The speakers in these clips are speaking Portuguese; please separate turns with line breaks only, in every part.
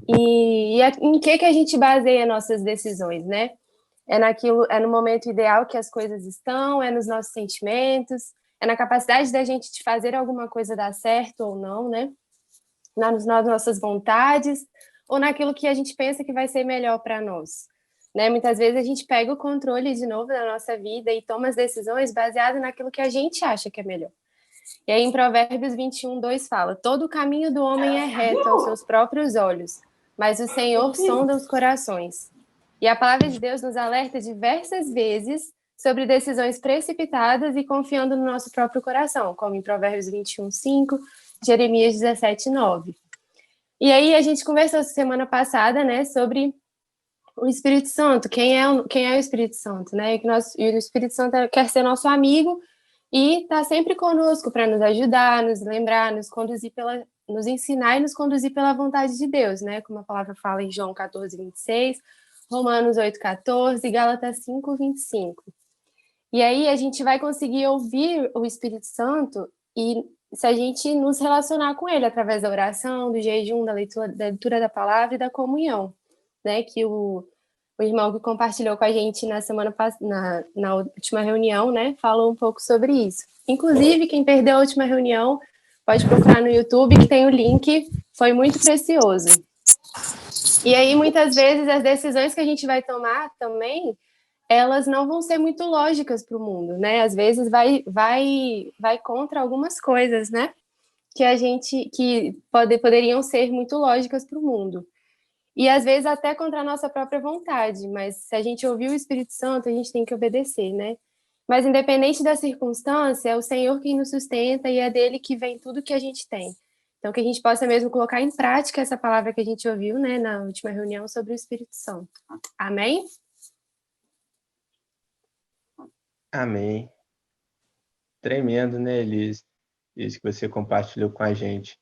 Em que a gente baseia nossas decisões, né? É no momento ideal que as coisas estão, é nos nossos sentimentos, é na capacidade da gente de fazer alguma coisa dar certo ou não, né? Nas nossas vontades, ou naquilo que a gente pensa que vai ser melhor para nós. Né? Muitas vezes a gente pega o controle de novo da nossa vida e toma as decisões baseadas naquilo que a gente acha que é melhor. E aí em Provérbios 21:2 fala: todo o caminho do homem é reto aos seus próprios olhos, mas o Senhor sonda os corações. E a palavra de Deus nos alerta diversas vezes sobre decisões precipitadas e confiando no nosso próprio coração, como em Provérbios 21:5, Jeremias 17:9. E aí a gente conversou semana passada, né, sobre o Espírito Santo, quem é o Espírito Santo, né? E o Espírito Santo quer ser nosso amigo e está sempre conosco para nos ajudar, nos lembrar, nos ensinar e nos conduzir pela vontade de Deus, né? Como a palavra fala em João 14:26, Romanos 8:14 e Gálatas 5:25. E aí a gente vai conseguir ouvir o Espírito Santo e se a gente nos relacionar com ele através da oração, do jejum, da leitura da palavra e da comunhão, né? Que o irmão que compartilhou com a gente na última reunião, né? Falou um pouco sobre isso. Inclusive, quem perdeu a última reunião, pode procurar no YouTube que tem o link, foi muito precioso. E aí, muitas vezes, as decisões que a gente vai tomar também, elas não vão ser muito lógicas para o mundo, né? Às vezes vai contra algumas coisas, né? Que poderiam ser muito lógicas para o mundo. E às vezes até contra a nossa própria vontade, mas se a gente ouvir o Espírito Santo, a gente tem que obedecer, né? Mas independente da circunstância, é o Senhor quem nos sustenta e é dele que vem tudo que a gente tem. Então, que a gente possa mesmo colocar em prática essa palavra que a gente ouviu, né, na última reunião sobre o Espírito Santo. Amém?
Amém. Tremendo, né, Elis? Isso que você compartilhou com a gente.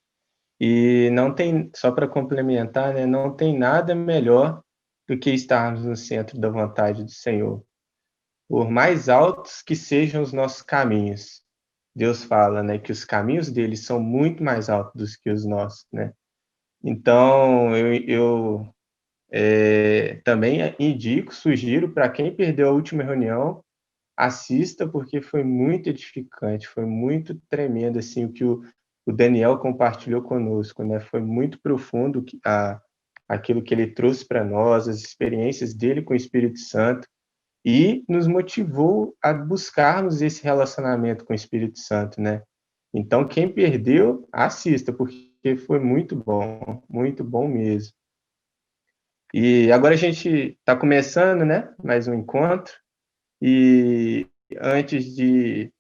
E não tem, só para complementar, né, não tem nada melhor do que estarmos no centro da vontade do Senhor. Por mais altos que sejam os nossos caminhos, Deus fala, né, que os caminhos dele são muito mais altos do que os nossos, né? Então, eu também sugiro para quem perdeu a última reunião, assista, porque foi muito edificante, foi muito tremendo, assim, o que o Daniel compartilhou conosco, né? Foi muito profundo aquilo que ele trouxe para nós, as experiências dele com o Espírito Santo, e nos motivou a buscarmos esse relacionamento com o Espírito Santo, né? Então, quem perdeu, assista, porque foi muito bom mesmo. E agora a gente está começando, né? Mais um encontro. E antes de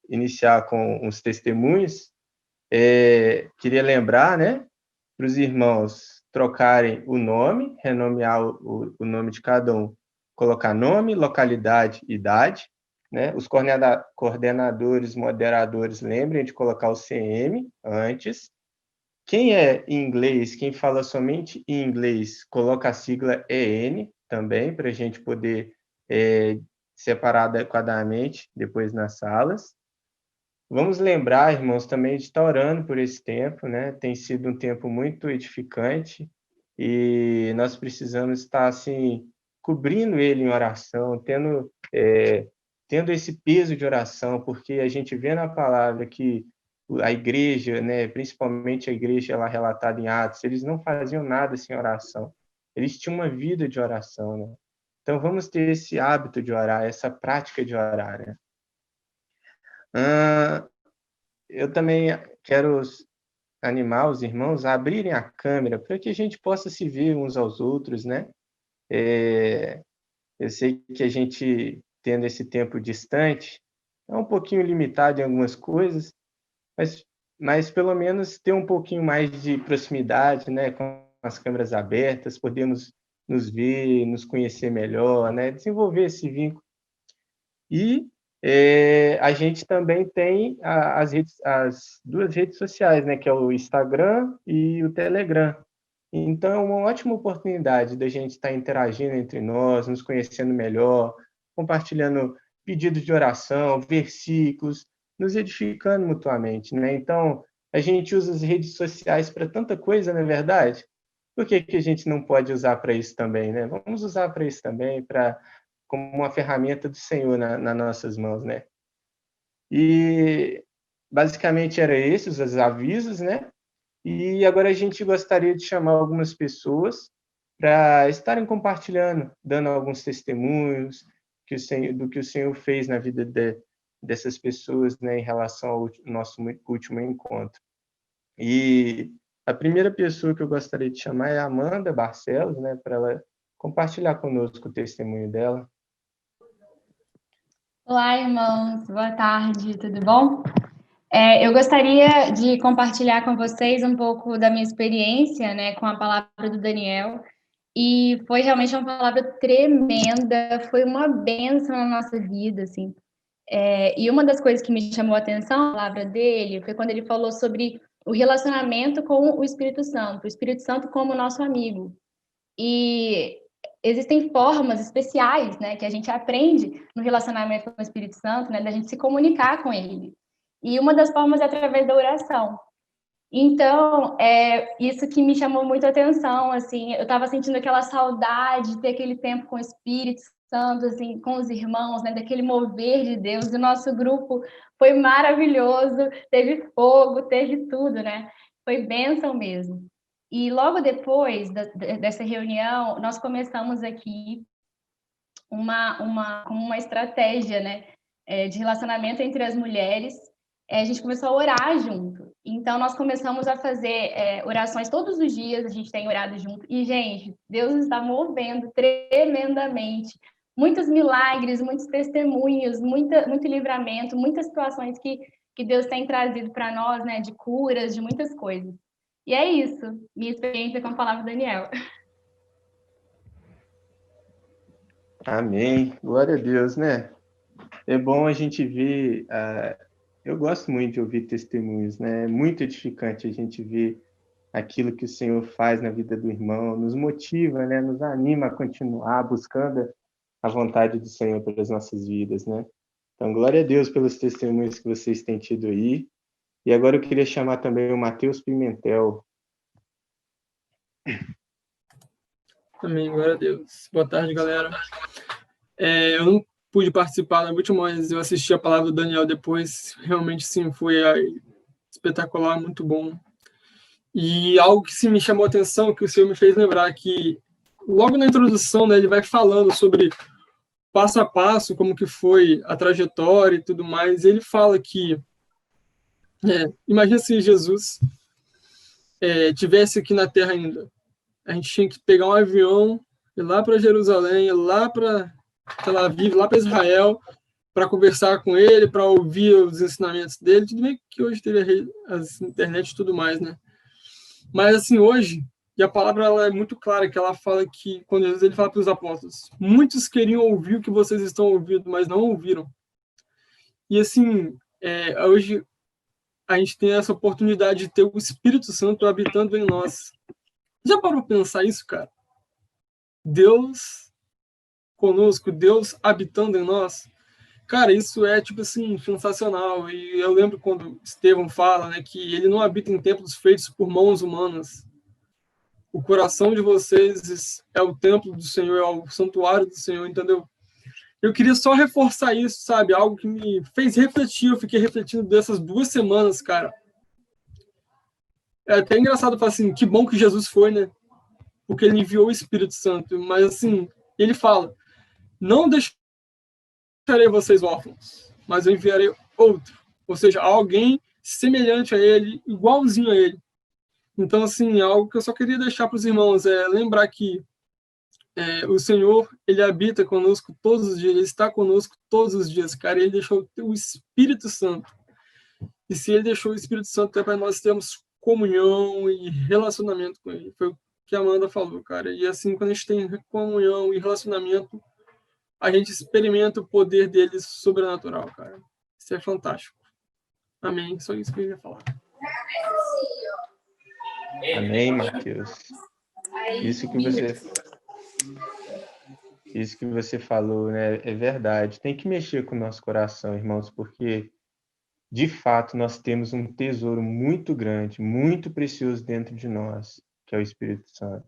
iniciar com os testemunhos, queria lembrar, né, para os irmãos trocarem o nome, renomear o nome de cada um, colocar nome, localidade, idade, né? Os coordenadores, moderadores, lembrem de colocar o CM antes. Quem é em inglês, quem fala somente em inglês, coloca a sigla EN também, para a gente poder separar adequadamente depois nas salas. Vamos lembrar, irmãos, também de estar orando por esse tempo, né? Tem sido um tempo muito edificante e nós precisamos estar, assim, cobrindo ele em oração, tendo esse peso de oração, porque a gente vê na palavra que a igreja, né, principalmente a igreja lá relatada em Atos, eles não faziam nada sem oração. Eles tinham uma vida de oração, né? Então vamos ter esse hábito de orar, essa prática de orar, né? Eu também quero animar os irmãos a abrirem a câmera para que a gente possa se ver uns aos outros, né? Eu sei que a gente, tendo esse tempo distante, é um pouquinho limitado em algumas coisas, mas pelo menos ter um pouquinho mais de proximidade, né? Com as câmeras abertas, podemos nos ver, nos conhecer melhor, né? Desenvolver esse vínculo. E a gente também tem as duas redes sociais, né, que é o Instagram e o Telegram. Então, é uma ótima oportunidade da gente estar interagindo entre nós, nos conhecendo melhor, compartilhando pedidos de oração, versículos, nos edificando mutuamente, né? Então, A gente usa as redes sociais para tanta coisa, não é verdade? Por que que a gente não pode usar para isso também, né? Vamos usar para isso também, como uma ferramenta do Senhor nas nossas mãos, né? E basicamente era esses os avisos, né? E agora a gente gostaria de chamar algumas pessoas para estarem compartilhando, dando alguns testemunhos do que o Senhor fez na vida dessas pessoas, né, em relação ao nosso último encontro. E a primeira pessoa que eu gostaria de chamar é a Amanda Barcelos, né, para ela compartilhar conosco o testemunho dela.
Olá, irmãos. Boa tarde, tudo bom? Eu gostaria de compartilhar com vocês um pouco da minha experiência, né, com a palavra do Daniel. E foi realmente uma palavra tremenda, foi uma bênção na nossa vida, assim. E uma das coisas que me chamou a atenção, a palavra dele, foi quando ele falou sobre o relacionamento com o Espírito Santo como nosso amigo. E existem formas especiais, né, que a gente aprende no relacionamento com o Espírito Santo, né, da gente se comunicar com ele. E uma das formas é através da oração. Então, isso que me chamou muito a atenção, assim, eu estava sentindo aquela saudade de ter aquele tempo com o Espírito Santo, assim, com os irmãos, né, daquele mover de Deus. O nosso grupo foi maravilhoso, teve fogo, teve tudo, né? Foi bênção mesmo. E logo depois dessa reunião, nós começamos aqui uma estratégia, né, de relacionamento entre as mulheres. A gente começou a orar junto. Então, nós começamos a fazer orações todos os dias, a gente tem orado junto. E, gente, Deus está movendo tremendamente. Muitos milagres, muitos testemunhos, muito livramento, muitas situações que Deus tem trazido para nós, né, de curas, de muitas coisas. E é isso, minha experiência com a palavra do Daniel.
Amém. Glória a Deus, né? É bom a gente ver. Eu gosto muito de ouvir testemunhos, né? É muito edificante a gente ver aquilo que o Senhor faz na vida do irmão, nos motiva, né? Nos anima a continuar buscando a vontade do Senhor pelas nossas vidas, né? Então, glória a Deus pelos testemunhos que vocês têm tido aí. E agora eu queria chamar também o Matheus Pimentel.
Amém, glória a Deus. Boa tarde, galera. Eu não pude participar na última, mas eu assisti a palavra do Daniel depois. Realmente, sim, foi espetacular, muito bom. E algo que sim, me chamou a atenção, que o Senhor me fez lembrar, que logo na introdução, né, ele vai falando sobre passo a passo, como que foi a trajetória e tudo mais. E ele fala que, imagina se Jesus tivesse aqui na Terra ainda. A gente tinha que pegar um avião, ir lá para Jerusalém, ir lá para Tel Aviv, lá para Israel, para conversar com ele, para ouvir os ensinamentos dele. Tudo bem que hoje teve as internet e tudo mais, né? Mas assim, hoje, e a palavra ela é muito clara, que ela fala que, quando Jesus ele fala para os apóstolos, muitos queriam ouvir o que vocês estão ouvindo, mas não ouviram. E assim, hoje a gente tem essa oportunidade de ter o Espírito Santo habitando em nós. Já parou para pensar isso, cara? Deus conosco, Deus habitando em nós. Cara, isso é, tipo assim, sensacional. E eu lembro quando Estevão fala, né, que ele não habita em templos feitos por mãos humanas. O coração de vocês é o templo do Senhor, é o santuário do Senhor, entendeu? Eu queria só reforçar isso, sabe? Algo que me fez refletir. Eu fiquei refletindo dessas 2 semanas, cara. É até engraçado falar assim, que bom que Jesus foi, né? Porque ele enviou o Espírito Santo. Mas, assim, ele fala, não deixarei vocês órfãos, mas eu enviarei outro. Ou seja, alguém semelhante a ele, igualzinho a ele. Então, assim, algo que eu só queria deixar para os irmãos é lembrar que o Senhor, ele habita conosco todos os dias, ele está conosco todos os dias, cara. Ele deixou o Espírito Santo. E se ele deixou o Espírito Santo, é para nós termos comunhão e relacionamento com ele. Foi o que a Amanda falou, cara. E assim, quando a gente tem comunhão e relacionamento, a gente experimenta o poder dele sobrenatural, cara. Isso é fantástico. Amém. Só isso que eu ia falar.
Amém, Matheus. Isso que você falou, né, é verdade. Tem que mexer com o nosso coração, irmãos, porque de fato, nós temos um tesouro muito grande, muito precioso dentro de nós, que é o Espírito Santo.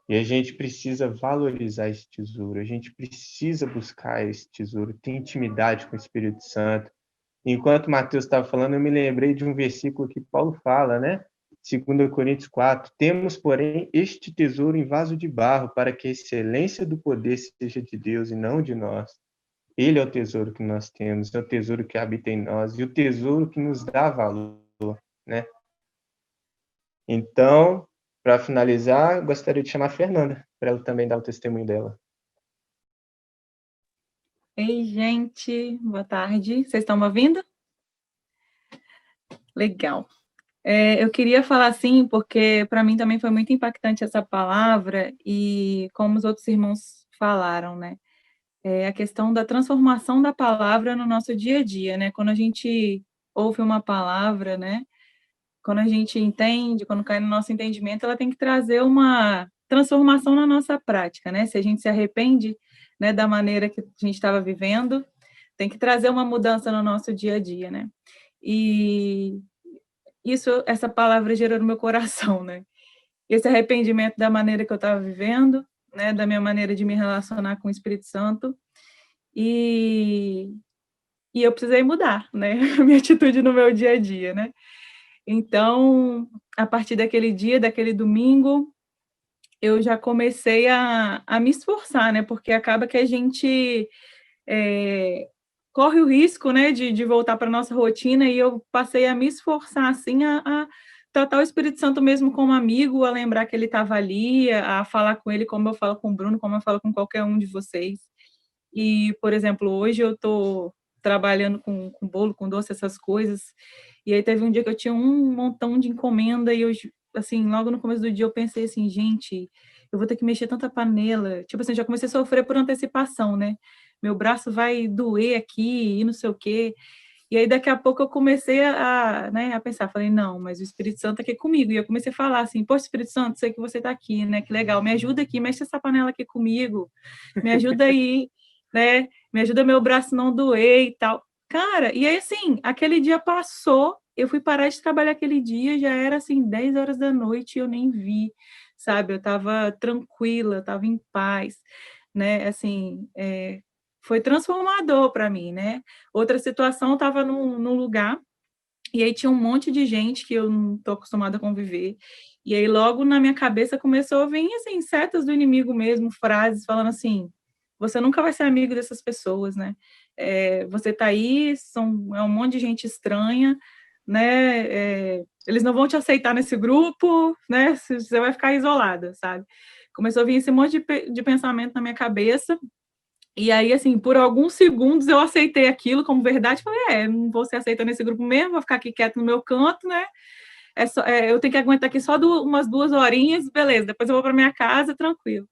E a gente precisa valorizar esse tesouro, a gente precisa buscar esse tesouro, ter intimidade com o Espírito Santo. Enquanto Mateus estava falando, eu me lembrei de um versículo que Paulo fala, né? 2 Coríntios 4, temos, porém, este tesouro em vaso de barro, para que a excelência do poder seja de Deus e não de nós. Ele é o tesouro que nós temos, é o tesouro que habita em nós, e o tesouro que nos dá valor, né? Então, para finalizar, gostaria de chamar a Fernanda, para ela também dar o testemunho dela.
Ei, gente, boa tarde. Vocês estão me ouvindo? Legal. Eu queria falar assim, porque para mim também foi muito impactante essa palavra, e como os outros irmãos falaram, né? A questão da transformação da palavra no nosso dia a dia, né? Quando a gente ouve uma palavra, né? Quando a gente entende, quando cai no nosso entendimento, ela tem que trazer uma transformação na nossa prática, né? Se a gente se arrepende, né, da maneira que a gente estava vivendo, tem que trazer uma mudança no nosso dia a dia, né? E essa palavra gerou no meu coração, né? Esse arrependimento da maneira que eu estava vivendo, né, da minha maneira de me relacionar com o Espírito Santo, e eu precisei mudar, né, a minha atitude no meu dia a dia, né? Então, a partir daquele dia, daquele domingo, eu já comecei a me esforçar, né, porque acaba que a gente corre o risco, né, de voltar para a nossa rotina, e eu passei a me esforçar, assim, a tratar o Espírito Santo mesmo como amigo, a lembrar que ele estava ali, a falar com ele como eu falo com o Bruno, como eu falo com qualquer um de vocês. E, por exemplo, hoje eu estou trabalhando com bolo, com doce, essas coisas, e aí teve um dia que eu tinha um montão de encomenda, e eu, assim, logo no começo do dia eu pensei assim, gente, eu vou ter que mexer tanta panela, tipo assim, já comecei a sofrer por antecipação, né? Meu braço vai doer aqui, e não sei o quê. E aí, daqui a pouco, eu comecei né, a pensar, falei, não, mas o Espírito Santo está aqui comigo. E eu comecei a falar assim, poxa, Espírito Santo, sei que você está aqui, né, que legal, me ajuda aqui, mexe essa panela aqui comigo, me ajuda aí, né, me ajuda meu braço não doer e tal. Cara, e aí, assim, aquele dia passou, eu fui parar de trabalhar aquele dia, já era, assim, 10 horas da noite, e eu nem vi, sabe, eu estava tranquila, estava em paz, né, assim, foi transformador para mim, né? Outra situação, eu estava num lugar, e aí tinha um monte de gente que eu não estou acostumada a conviver, e aí logo na minha cabeça começou a vir, assim, setas do inimigo mesmo, frases falando assim, você nunca vai ser amigo dessas pessoas, né? Você tá aí, é um monte de gente estranha, né? Eles não vão te aceitar nesse grupo, né? Você vai ficar isolada, sabe? Começou a vir esse monte de pensamento na minha cabeça, e aí, assim, por alguns segundos eu aceitei aquilo como verdade, falei, não vou ser aceita nesse grupo mesmo, vou ficar aqui quieto no meu canto, né? Eu tenho que aguentar aqui só umas 2 horinhas, beleza, depois eu vou para minha casa, tranquilo,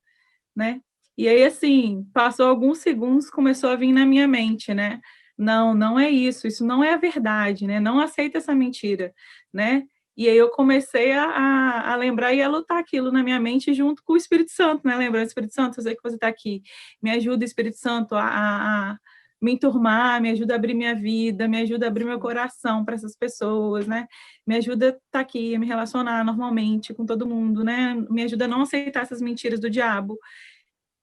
né? E aí, assim, passou alguns segundos, começou a vir na minha mente, né? Não, não é isso não é a verdade, né? Não aceita essa mentira, né? E aí eu comecei a lembrar e a lutar aquilo na minha mente junto com o Espírito Santo, né? Lembrando, Espírito Santo, eu sei que você está aqui. Me ajuda, Espírito Santo, a me enturmar, me ajuda a abrir minha vida, me ajuda a abrir meu coração para essas pessoas, né? Me ajuda a estar aqui, a me relacionar normalmente com todo mundo, né? Me ajuda a não aceitar essas mentiras do diabo.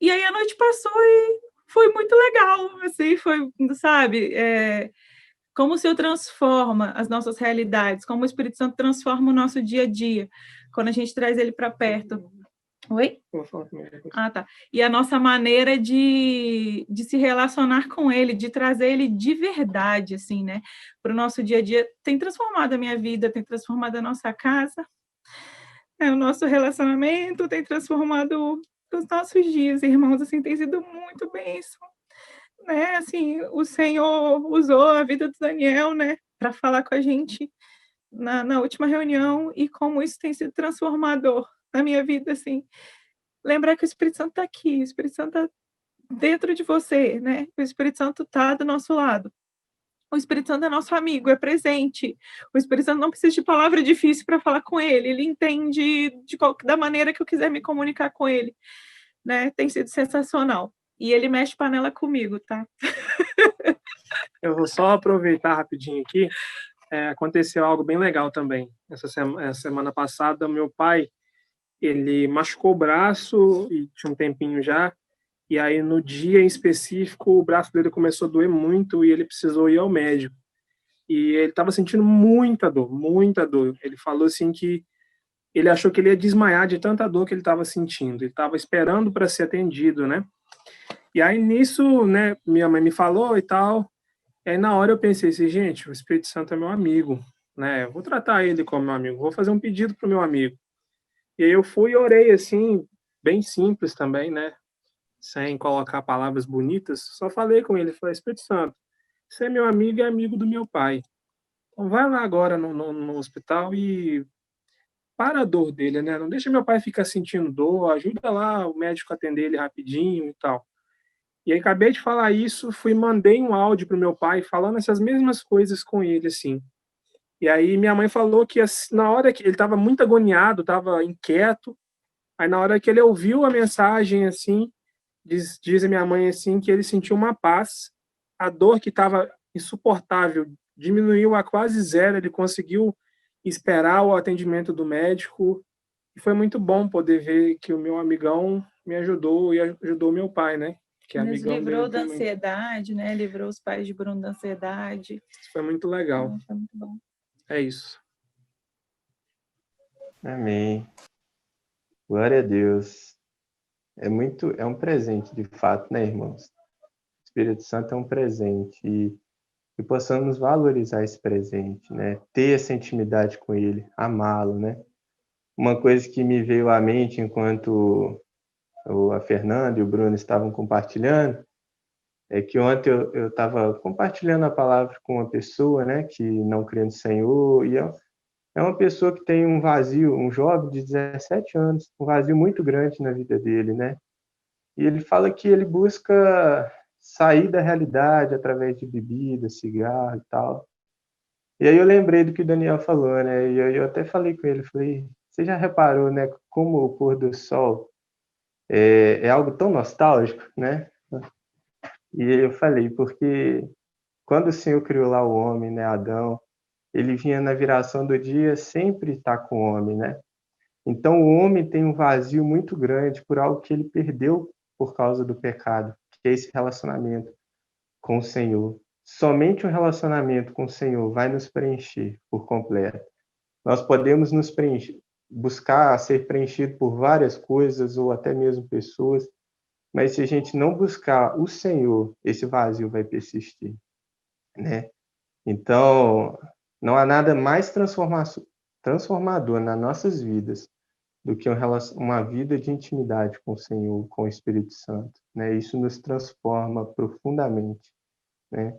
E aí a noite passou e foi muito legal, assim, foi, sabe, como o Senhor transforma as nossas realidades, como o Espírito Santo transforma o nosso dia a dia, quando a gente traz ele para perto. Oi?
Vou falar comigo.
Ah, tá. E a nossa maneira de se relacionar com ele, de trazer ele de verdade, assim, né, para o nosso dia a dia, tem transformado a minha vida, tem transformado a nossa casa, o nosso relacionamento, tem transformado os nossos dias, irmãos, assim, tem sido muito bênção, né, assim, o Senhor usou a vida do Daniel, né, para falar com a gente na última reunião, e como isso tem sido transformador na minha vida, assim, lembrar que o Espírito Santo está aqui, o Espírito Santo está dentro de você, né, o Espírito Santo está do nosso lado. O Espírito Santo é nosso amigo, é presente. O Espírito Santo não precisa de palavra difícil para falar com ele. Ele entende da maneira que eu quiser me comunicar com ele, né? Tem sido sensacional. E ele mexe panela comigo, tá?
Eu vou só aproveitar rapidinho aqui. Aconteceu algo bem legal também. Essa semana passada, meu pai, ele machucou o braço e tinha um tempinho já. E aí, no dia em específico, o braço dele começou a doer muito e ele precisou ir ao médico. E ele estava sentindo muita dor, muita dor. Ele falou assim que ele achou que ele ia desmaiar de tanta dor que ele estava sentindo. Ele estava esperando para ser atendido, né? E aí, nisso, né, minha mãe me falou e tal. E aí, na hora, eu pensei assim, gente, o Espírito Santo é meu amigo, né? Eu vou tratar ele como meu amigo, vou fazer um pedido para o meu amigo. E aí eu fui e orei, assim, bem simples também, né? Sem colocar palavras bonitas, só falei com ele, falei, Espírito Santo, você é meu amigo e é amigo do meu pai. Então vai lá agora no hospital e para a dor dele, né? Não deixa meu pai ficar sentindo dor, ajuda lá o médico a atender ele rapidinho e tal. E aí acabei de falar isso, mandei um áudio pro meu pai falando essas mesmas coisas com ele, assim. E aí minha mãe falou que na hora que ele estava muito agoniado, estava inquieto, aí na hora que ele ouviu a mensagem, assim, diz a minha mãe, assim, que ele sentiu uma paz, a dor que estava insuportável diminuiu a quase zero, ele conseguiu esperar o atendimento do médico, e foi muito bom poder ver que o meu amigão me ajudou e ajudou meu pai, né? Que é
Nos
amigão
livrou
dele
da
também.
ansiedade, né? Livrou os pais de Bruno da ansiedade.
Isso foi muito legal.
Então, foi muito bom.
É isso.
Amém. Glória a Deus. É um presente, de fato, né, irmãos? O Espírito Santo é um presente e possamos valorizar esse presente, né? Ter essa intimidade com ele, amá-lo, né? Uma coisa que me veio à mente enquanto a Fernanda e o Bruno estavam compartilhando é que ontem eu estava compartilhando a palavra com uma pessoa, né, que não crê no Senhor, e é uma pessoa que tem um vazio, um jovem de 17 anos, um vazio muito grande na vida dele, né? E ele fala que ele busca sair da realidade através de bebida, cigarro e tal. E aí eu lembrei do que o Daniel falou, né? E eu até falei com ele, falei, você já reparou, né, como o pôr do sol é algo tão nostálgico, né? E eu falei, porque quando o Senhor criou lá o homem, né, Adão, ele vinha na viração do dia sempre estar com o homem, né? Então o homem tem um vazio muito grande por algo que ele perdeu por causa do pecado, que é esse relacionamento com o Senhor. Somente um relacionamento com o Senhor vai nos preencher por completo. Nós podemos nos preencher, buscar ser preenchido por várias coisas ou até mesmo pessoas, mas se a gente não buscar o Senhor, esse vazio vai persistir, né? Então, não há nada mais transformador nas nossas vidas do que uma vida de intimidade com o Senhor, com o Espírito Santo, né? Isso nos transforma profundamente, né?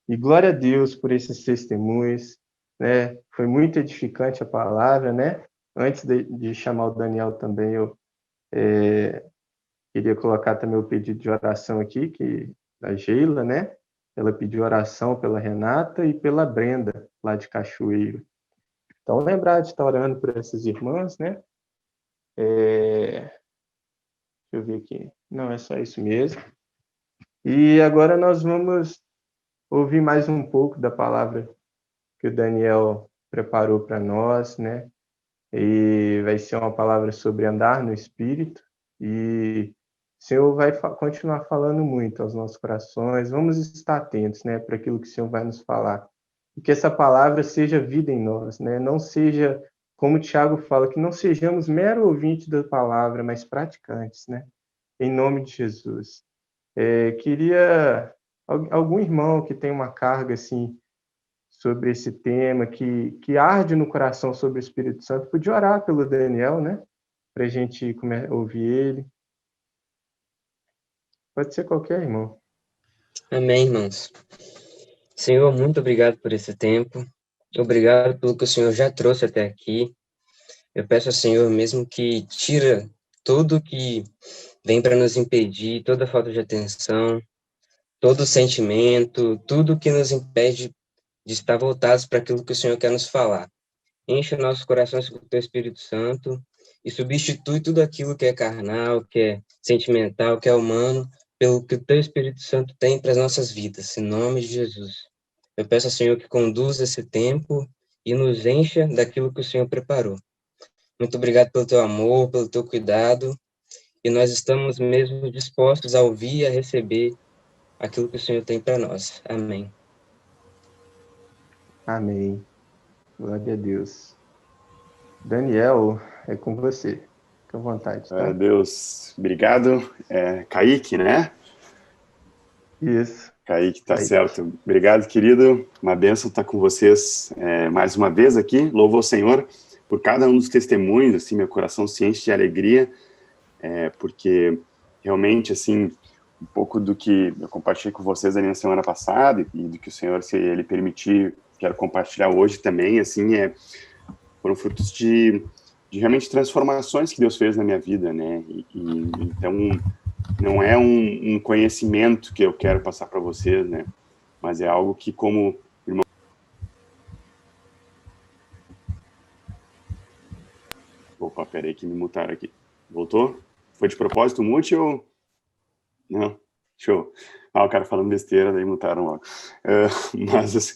E glória a Deus por esses testemunhos, né? Foi muito edificante a palavra, né? Antes de chamar o Daniel também, eu queria colocar também o pedido de oração aqui, que da Geila, né? Ela pediu oração pela Renata e pela Brenda, lá de Cachoeiro. Então, lembrar de estar orando por essas irmãs, né? Deixa eu ver aqui. Não, é só isso mesmo. E agora nós vamos ouvir mais um pouco da palavra que o Daniel preparou para nós, né? E vai ser uma palavra sobre andar no Espírito. E o Senhor vai continuar falando muito aos nossos corações. Vamos estar atentos, né, para aquilo que o Senhor vai nos falar. E que essa palavra seja vida em nós, né? Não seja, como o Tiago fala, que não sejamos mero ouvintes da palavra, mas praticantes, né? Em nome de Jesus. Queria algum irmão que tem uma carga assim sobre esse tema, que arde no coração sobre o Espírito Santo, podia orar pelo Daniel, né? Para a gente ouvir ele. Pode ser qualquer irmão.
Amém, irmãos. Senhor, muito obrigado por esse tempo. Obrigado pelo que o Senhor já trouxe até aqui. Eu peço ao Senhor mesmo que tira tudo que vem para nos impedir, toda falta de atenção, todo sentimento, tudo que nos impede de estar voltados para aquilo que o Senhor quer nos falar. Enche nossos corações com o Teu Espírito Santo e substitui tudo aquilo que é carnal, que é sentimental, que é humano, pelo que o Teu Espírito Santo tem para as nossas vidas, em nome de Jesus. Eu peço ao Senhor que conduza esse tempo e nos encha daquilo que o Senhor preparou. Muito obrigado pelo Teu amor, pelo Teu cuidado, e nós estamos mesmo dispostos a ouvir e a receber aquilo que o Senhor tem para nós. Amém.
Amém. Glória a Deus. Daniel, é com você. Fique à vontade, tá?
Deus, obrigado. Kaique, né?
Isso.
Kaique, tá certo. Obrigado, querido. Uma bênção estar com vocês mais uma vez aqui. Louvo ao Senhor por cada um dos testemunhos, assim, meu coração se enche de alegria, porque realmente, assim, um pouco do que eu compartilhei com vocês ali na semana passada e do que o Senhor, se Ele permitir, quero compartilhar hoje também, assim, foram frutos de realmente transformações que Deus fez na minha vida, né? Então, não é um conhecimento que eu quero passar para vocês, né? Mas é algo que, como irmão... Opa, peraí que me mutaram aqui. Voltou? Foi de propósito mute ou... Não? Show. O cara falando besteira, daí mutaram logo. Mas,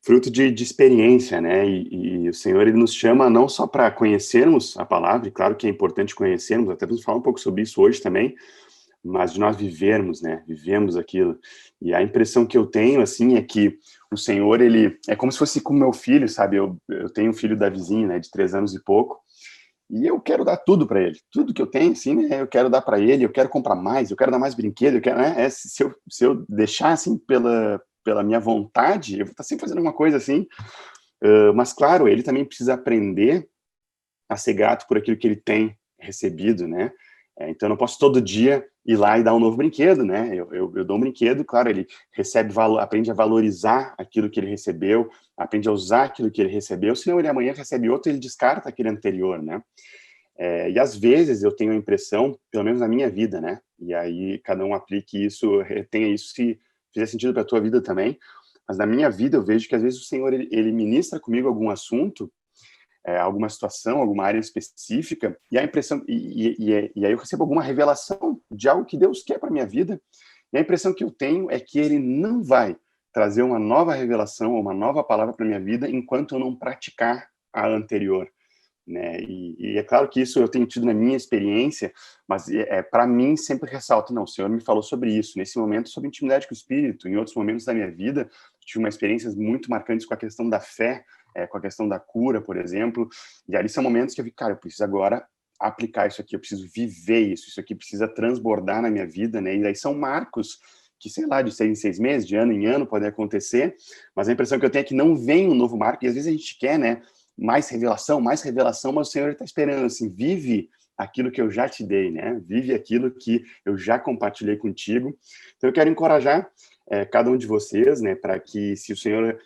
fruto de experiência, né? E o Senhor, Ele nos chama não só para conhecermos a palavra, e claro que é importante conhecermos, até vamos falar um pouco sobre isso hoje também, mas de nós vivermos, né? Vivemos aquilo. E a impressão que eu tenho, assim, é que o Senhor, Ele é como se fosse com o meu filho, sabe? Eu tenho um filho da vizinha, né? De 3 anos e pouco, e eu quero dar tudo para ele. Tudo que eu tenho, assim, né? Eu quero dar para ele, eu quero comprar mais, eu quero dar mais brinquedo, eu quero, né? Se eu deixar, assim, pela minha vontade, eu vou estar sempre fazendo alguma coisa assim, mas claro, ele também precisa aprender a ser grato por aquilo que ele tem recebido, né? Então eu não posso todo dia ir lá e dar um novo brinquedo, né? Eu dou um brinquedo, claro, ele aprende a valorizar aquilo que ele recebeu, aprende a usar aquilo que ele recebeu, senão ele amanhã recebe outro e ele descarta aquele anterior, né? E às vezes eu tenho a impressão, pelo menos na minha vida, né? E aí cada um aplique isso, retenha isso se fizer sentido para a tua vida também. Mas na minha vida eu vejo que às vezes o Senhor, ele ministra comigo algum assunto, alguma situação, alguma área específica, e a impressão, e aí eu recebo alguma revelação de algo que Deus quer para minha vida, e a impressão que eu tenho é que Ele não vai trazer uma nova revelação, uma nova palavra para minha vida, enquanto eu não praticar a anterior, né? E é claro que isso eu tenho tido na minha experiência, mas para mim sempre ressalto, não, o Senhor me falou sobre isso, nesse momento sobre intimidade com o Espírito, em outros momentos da minha vida, tive uma experiências muito marcantes com a questão da fé, com a questão da cura, por exemplo, e ali são momentos que eu vi, cara, eu preciso agora aplicar isso aqui, eu preciso viver isso aqui precisa transbordar na minha vida, né? E aí são marcos que, sei lá, de 6 em 6 meses, de ano em ano, podem acontecer, mas a impressão que eu tenho é que não vem um novo marco, e às vezes a gente quer, né, mais revelação, mas o Senhor está esperando, assim, vive aquilo que eu já te dei, né? Vive aquilo que eu já compartilhei contigo. Então eu quero encorajar cada um de vocês, né, para que, se o Senhor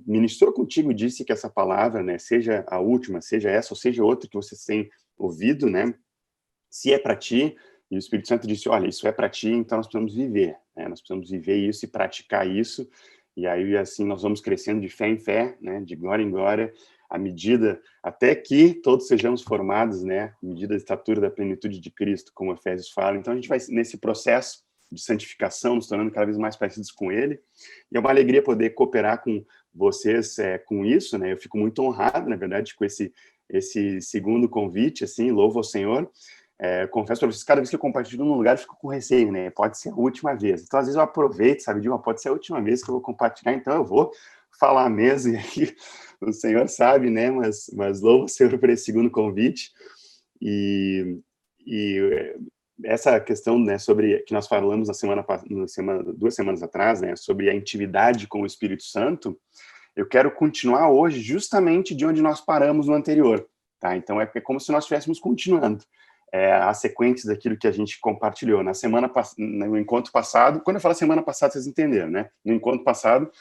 ministrou contigo e disse que essa palavra, né, seja a última, seja essa ou seja outra que vocês têm ouvido, né, se é para ti, e o Espírito Santo disse, olha, isso é para ti, então nós precisamos viver, né, nós precisamos viver isso e praticar isso, e aí assim nós vamos crescendo de fé em fé, né, de glória em glória, à medida, até que todos sejamos formados, né, à medida da estatura da plenitude de Cristo, como Efésios fala. Então a gente vai nesse processo de santificação, nos tornando cada vez mais parecidos com Ele, e é uma alegria poder cooperar com vocês com isso, né, eu fico muito honrado, na verdade, com esse segundo convite, assim, louvo ao Senhor. Confesso para vocês, cada vez que eu compartilho num lugar, eu fico com receio, né, pode ser a última vez, então às vezes eu aproveito, sabe, digo, pode ser a última vez que eu vou compartilhar, então eu vou falar mesmo, e aí o Senhor sabe, né, mas louvo o Senhor por esse segundo convite, e essa questão, né, sobre, que nós falamos na 2 semanas atrás, né, sobre a intimidade com o Espírito Santo, eu quero continuar hoje justamente de onde nós paramos no anterior, tá? Então é como se nós estivéssemos continuando a sequência daquilo que a gente compartilhou no encontro passado. Quando eu falo semana passada, vocês entenderam, né? No encontro passado,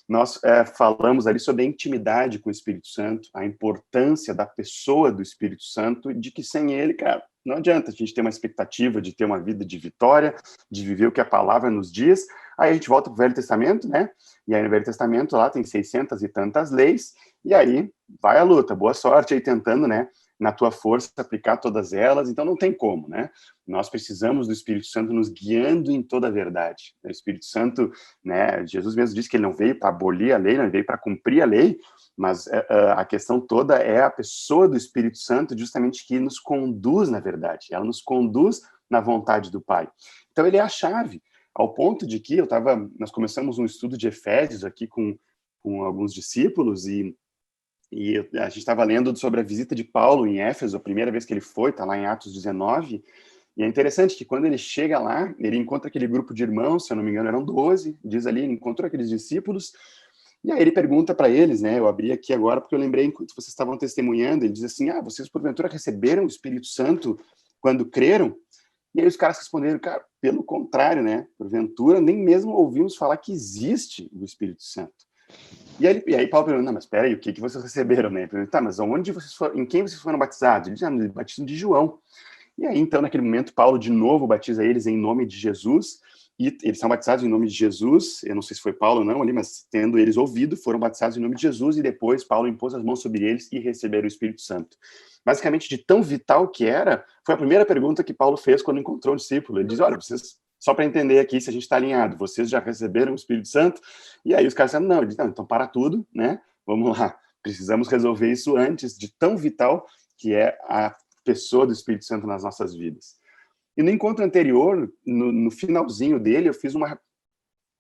nós falamos ali sobre a intimidade com o Espírito Santo, a importância da pessoa do Espírito Santo, de que sem ele, cara, não adianta a gente ter uma expectativa de ter uma vida de vitória, de viver o que a palavra nos diz. Aí a gente volta para o Velho Testamento, né? E aí no Velho Testamento lá tem 600 e tantas leis, e aí vai a luta, boa sorte aí tentando, né, na tua força, aplicar todas elas, então não tem como, né? Nós precisamos do Espírito Santo nos guiando em toda a verdade. O Espírito Santo, né, Jesus mesmo disse que ele não veio para abolir a lei, não veio para cumprir a lei, mas a questão toda é a pessoa do Espírito Santo justamente que nos conduz na verdade, ela nos conduz na vontade do Pai. Então ele é a chave, ao ponto de que nós começamos um estudo de Efésios aqui com alguns discípulos e a gente estava lendo sobre a visita de Paulo em Éfeso, a primeira vez que ele foi, está lá em Atos 19, e é interessante que quando ele chega lá, ele encontra aquele grupo de irmãos, se eu não me engano eram 12, diz ali, ele encontrou aqueles discípulos, e aí ele pergunta para eles, né, eu abri aqui agora porque eu lembrei enquanto vocês estavam testemunhando, ele diz assim, vocês porventura receberam o Espírito Santo quando creram? E aí os caras responderam, cara, pelo contrário, né, porventura nem mesmo ouvimos falar que existe o Espírito Santo. E aí Paulo pergunta, não, mas espera aí, o que vocês receberam, né? Ele pergunta, tá, mas onde vocês foram, em quem vocês foram batizados? Ele diz, no batismo de João. E aí, então, naquele momento, Paulo de novo batiza eles em nome de Jesus, e eles são batizados em nome de Jesus, eu não sei se foi Paulo ou não ali, mas tendo eles ouvido, foram batizados em nome de Jesus, e depois Paulo impôs as mãos sobre eles e receberam o Espírito Santo. Basicamente, de tão vital que era, foi a primeira pergunta que Paulo fez quando encontrou um discípulo. Ele diz, olha, vocês, só para entender aqui se a gente está alinhado, vocês já receberam o Espírito Santo? E aí os caras disseram, não, ele diz, não, então para tudo, né? Vamos lá, precisamos resolver isso antes, de tão vital que é a pessoa do Espírito Santo nas nossas vidas. E no encontro anterior, no finalzinho dele, eu fiz uma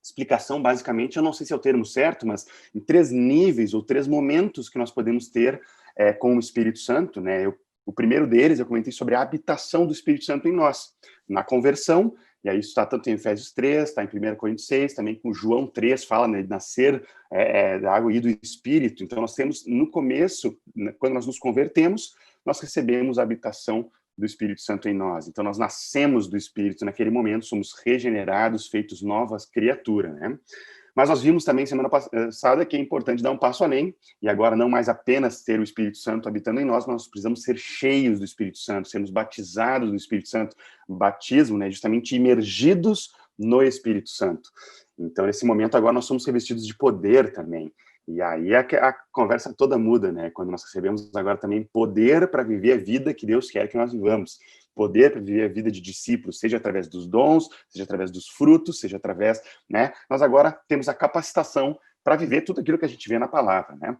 explicação, basicamente, eu não sei se é o termo certo, mas em 3 níveis ou 3 momentos que nós podemos ter com o Espírito Santo, né? O primeiro deles, eu comentei sobre a habitação do Espírito Santo em nós, na conversão, e aí isso está tanto em Efésios 3, está em 1 Coríntios 6, também com João 3, fala, né, de nascer da água e do Espírito. Então nós temos, no começo, quando nós nos convertemos, nós recebemos a habitação do Espírito Santo em nós. Então, nós nascemos do Espírito naquele momento, somos regenerados, feitos novas criaturas, né? Mas nós vimos também, semana passada, que é importante dar um passo além, e agora não mais apenas ter o Espírito Santo habitando em nós, mas nós precisamos ser cheios do Espírito Santo, sermos batizados do Espírito Santo, batismo, né? Justamente imergidos no Espírito Santo. Então, nesse momento, agora nós somos revestidos de poder também. E aí a conversa toda muda, né? Quando nós recebemos agora também poder para viver a vida que Deus quer que nós vivamos. Poder para viver a vida de discípulos, seja através dos dons, seja através dos frutos, seja através, né? Nós agora temos a capacitação para viver tudo aquilo que a gente vê na palavra, né?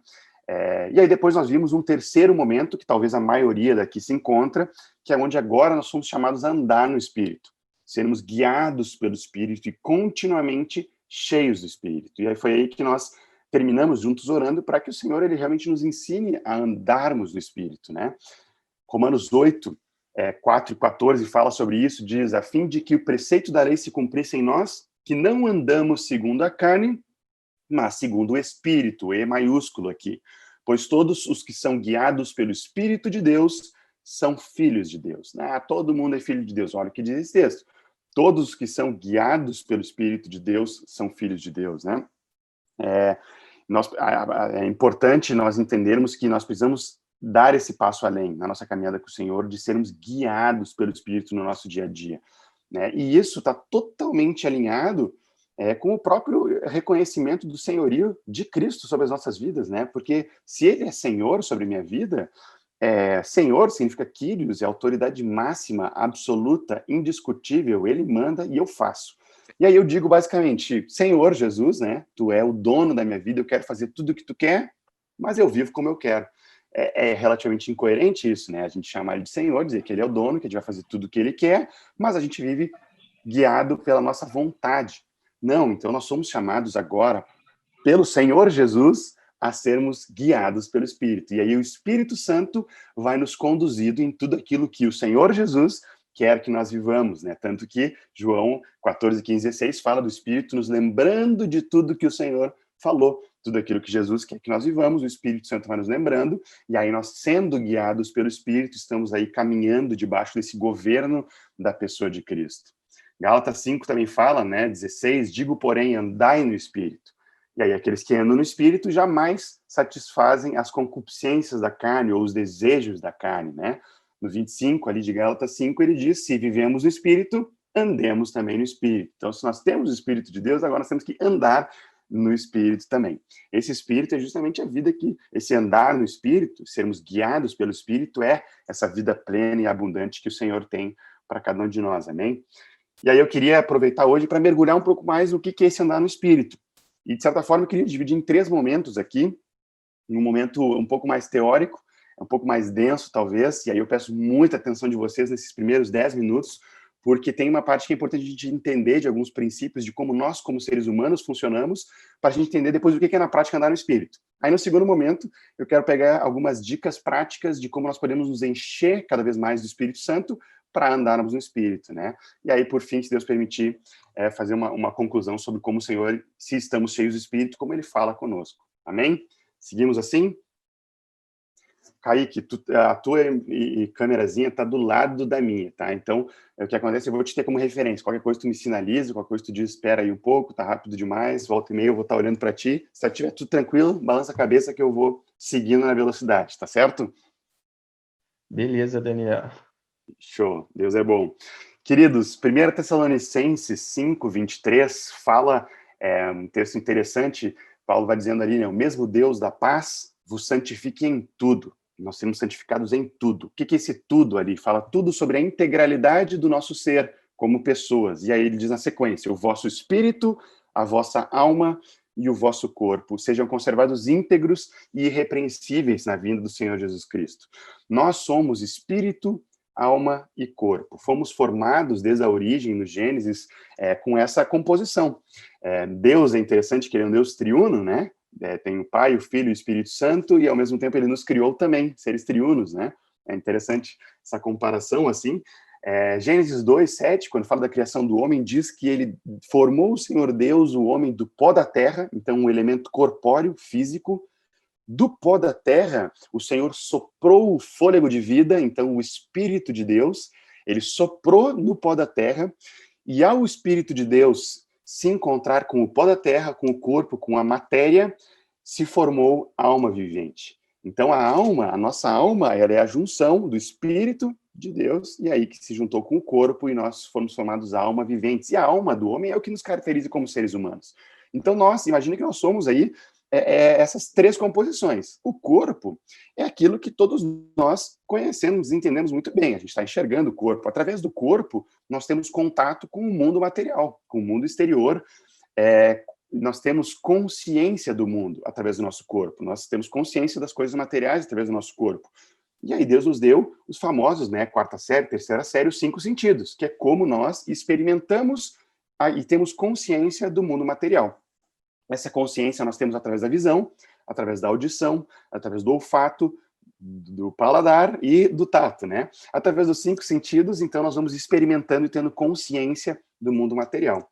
E aí depois nós vimos um terceiro momento, que talvez a maioria daqui se encontra, que é onde agora nós somos chamados a andar no Espírito. Sermos guiados pelo Espírito e continuamente cheios do Espírito. E aí foi aí que nós terminamos juntos orando para que o Senhor ele realmente nos ensine a andarmos no Espírito, né? Romanos 8, 4 e 14 fala sobre isso, diz, a fim de que o preceito da lei se cumprisse em nós, que não andamos segundo a carne, mas segundo o Espírito, E maiúsculo aqui, pois todos os que são guiados pelo Espírito de Deus são filhos de Deus. Todo mundo é filho de Deus, olha o que diz esse texto. Todos os que são guiados pelo Espírito de Deus são filhos de Deus, né? É importante nós entendermos que nós precisamos dar esse passo além na nossa caminhada com o Senhor, de sermos guiados pelo Espírito no nosso dia a dia, né? E isso está totalmente alinhado com o próprio reconhecimento do senhorio de Cristo sobre as nossas vidas, né? Porque se Ele é Senhor sobre a minha vida, Senhor significa Kyrios, é autoridade máxima, absoluta, indiscutível, Ele manda e eu faço. E aí eu digo basicamente, Senhor Jesus, né, tu é o dono da minha vida, eu quero fazer tudo o que tu quer, mas eu vivo como eu quero. É relativamente incoerente isso, né? A gente chamar ele de Senhor, dizer que ele é o dono, que a gente vai fazer tudo o que ele quer, mas a gente vive guiado pela nossa vontade. Não, então nós somos chamados agora, pelo Senhor Jesus, a sermos guiados pelo Espírito. E aí o Espírito Santo vai nos conduzindo em tudo aquilo que o Senhor Jesus quer que nós vivamos, né? Tanto que João 14, 15 e 16 fala do Espírito nos lembrando de tudo que o Senhor falou, tudo aquilo que Jesus quer que nós vivamos, o Espírito Santo vai nos lembrando, e aí nós, sendo guiados pelo Espírito, estamos aí caminhando debaixo desse governo da pessoa de Cristo. Gálatas 5 também fala, né, 16, digo, porém, andai no Espírito. E aí aqueles que andam no Espírito jamais satisfazem as concupiscências da carne ou os desejos da carne, né? No 25, ali de Gálatas 5, ele diz, se vivemos no Espírito, andemos também no Espírito. Então, se nós temos o Espírito de Deus, agora nós temos que andar no Espírito também. Esse Espírito é justamente a vida esse andar no Espírito, sermos guiados pelo Espírito, é essa vida plena e abundante que o Senhor tem para cada um de nós, amém? E aí eu queria aproveitar hoje para mergulhar um pouco mais no que é esse andar no Espírito. E, de certa forma, eu queria dividir em 3 momentos aqui, um momento um pouco mais teórico, um pouco mais denso, talvez, e aí eu peço muita atenção de vocês nesses primeiros 10 minutos, porque tem uma parte que é importante a gente entender de alguns princípios de como nós, como seres humanos, funcionamos, para a gente entender depois o que é na prática andar no Espírito. Aí, no segundo momento, eu quero pegar algumas dicas práticas de como nós podemos nos encher cada vez mais do Espírito Santo para andarmos no Espírito, né? E aí, por fim, se Deus permitir, fazer uma conclusão sobre como o Senhor, se estamos cheios do Espírito, como Ele fala conosco. Amém? Seguimos assim? Kaique, a tua câmerazinha está do lado da minha, tá? Então, o que acontece, eu vou te ter como referência. Qualquer coisa tu me sinaliza, qualquer coisa tu diz, espera aí um pouco, tá rápido demais, volta e meia, eu vou estar olhando para ti. Se estiver tudo tranquilo, balança a cabeça que eu vou seguindo na velocidade, tá certo?
Beleza, Daniel.
Show, Deus é bom. Queridos, 1 Tessalonicenses 5, 23, fala, um texto interessante, Paulo vai dizendo ali, né, o mesmo Deus da paz vos santifique em tudo. Nós seremos santificados em tudo. O que é esse tudo ali? Fala tudo sobre a integralidade do nosso ser como pessoas. E aí ele diz na sequência, o vosso espírito, a vossa alma e o vosso corpo sejam conservados íntegros e irrepreensíveis na vinda do Senhor Jesus Cristo. Nós somos espírito, alma e corpo. Fomos formados desde a origem, no Gênesis, com essa composição. Deus é interessante que ele é um Deus triuno, né? Tem o Pai, o Filho e o Espírito Santo, e ao mesmo tempo ele nos criou também, seres triunos, né? É interessante essa comparação, assim. Gênesis 2, 7, quando fala da criação do homem, diz que ele formou o Senhor Deus, o homem, do pó da terra, então um elemento corpóreo, físico. Do pó da terra, o Senhor soprou o fôlego de vida, então o Espírito de Deus, ele soprou no pó da terra, e ao Espírito de Deus se encontrar com o pó da terra, com o corpo, com a matéria, se formou alma vivente. Então a alma, a nossa alma, ela é a junção do Espírito de Deus, e aí que se juntou com o corpo, e nós fomos formados alma viventes. E a alma do homem é o que nos caracteriza como seres humanos. Então imagina que nós somos aí essas 3 composições. O corpo é aquilo que todos nós conhecemos e entendemos muito bem. A gente está enxergando o corpo. Através do corpo, nós temos contato com o mundo material, com o mundo exterior. Nós temos consciência do mundo através do nosso corpo. Nós temos consciência das coisas materiais através do nosso corpo. E aí Deus nos deu os famosos, né, 4ª série, 3ª série, os 5 sentidos, que é como nós experimentamos e temos consciência do mundo material. Essa consciência nós temos através da visão, através da audição, através do olfato, do paladar e do tato, né? Através dos 5 sentidos, então nós vamos experimentando e tendo consciência do mundo material.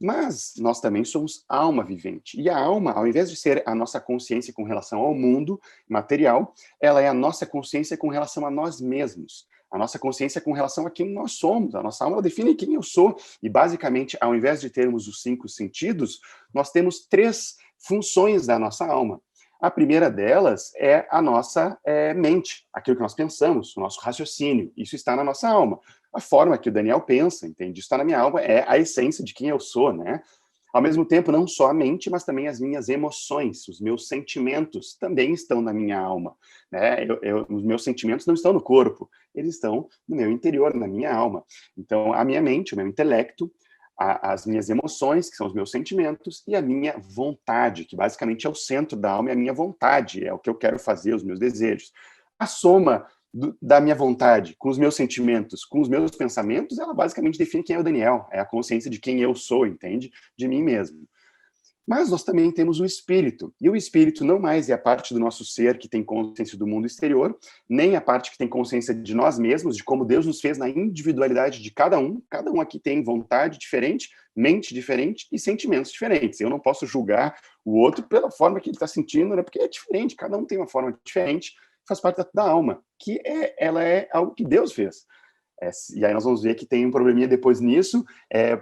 Mas nós também somos alma vivente. E a alma, ao invés de ser a nossa consciência com relação ao mundo material, ela é a nossa consciência com relação a nós mesmos. A nossa consciência com relação a quem nós somos. A nossa alma define quem eu sou. E, basicamente, ao invés de termos os 5 sentidos, nós temos 3 funções da nossa alma. A primeira delas é a nossa mente, aquilo que nós pensamos, o nosso raciocínio. Isso está na nossa alma. A forma que o Daniel pensa, entende? Isso está na minha alma, é a essência de quem eu sou, né? Ao mesmo tempo, não só a mente, mas também as minhas emoções, os meus sentimentos também estão na minha alma, né? Os meus sentimentos não estão no corpo, eles estão no meu interior, na minha alma. Então, a minha mente, o meu intelecto, as minhas emoções, que são os meus sentimentos, e a minha vontade, que basicamente é o centro da alma, é a minha vontade, é o que eu quero fazer, os meus desejos. A soma da minha vontade, com os meus sentimentos, com os meus pensamentos, ela basicamente define quem é o Daniel, é a consciência de quem eu sou, entende? De mim mesmo. Mas nós também temos o espírito, e o espírito não mais é a parte do nosso ser que tem consciência do mundo exterior, nem a parte que tem consciência de nós mesmos, de como Deus nos fez na individualidade de cada um aqui tem vontade diferente, mente diferente e sentimentos diferentes. Eu não posso julgar o outro pela forma que ele está sentindo, né? Porque é diferente, cada um tem uma forma diferente, faz parte da alma, que ela é algo que Deus fez. E aí nós vamos ver que tem um probleminha depois nisso,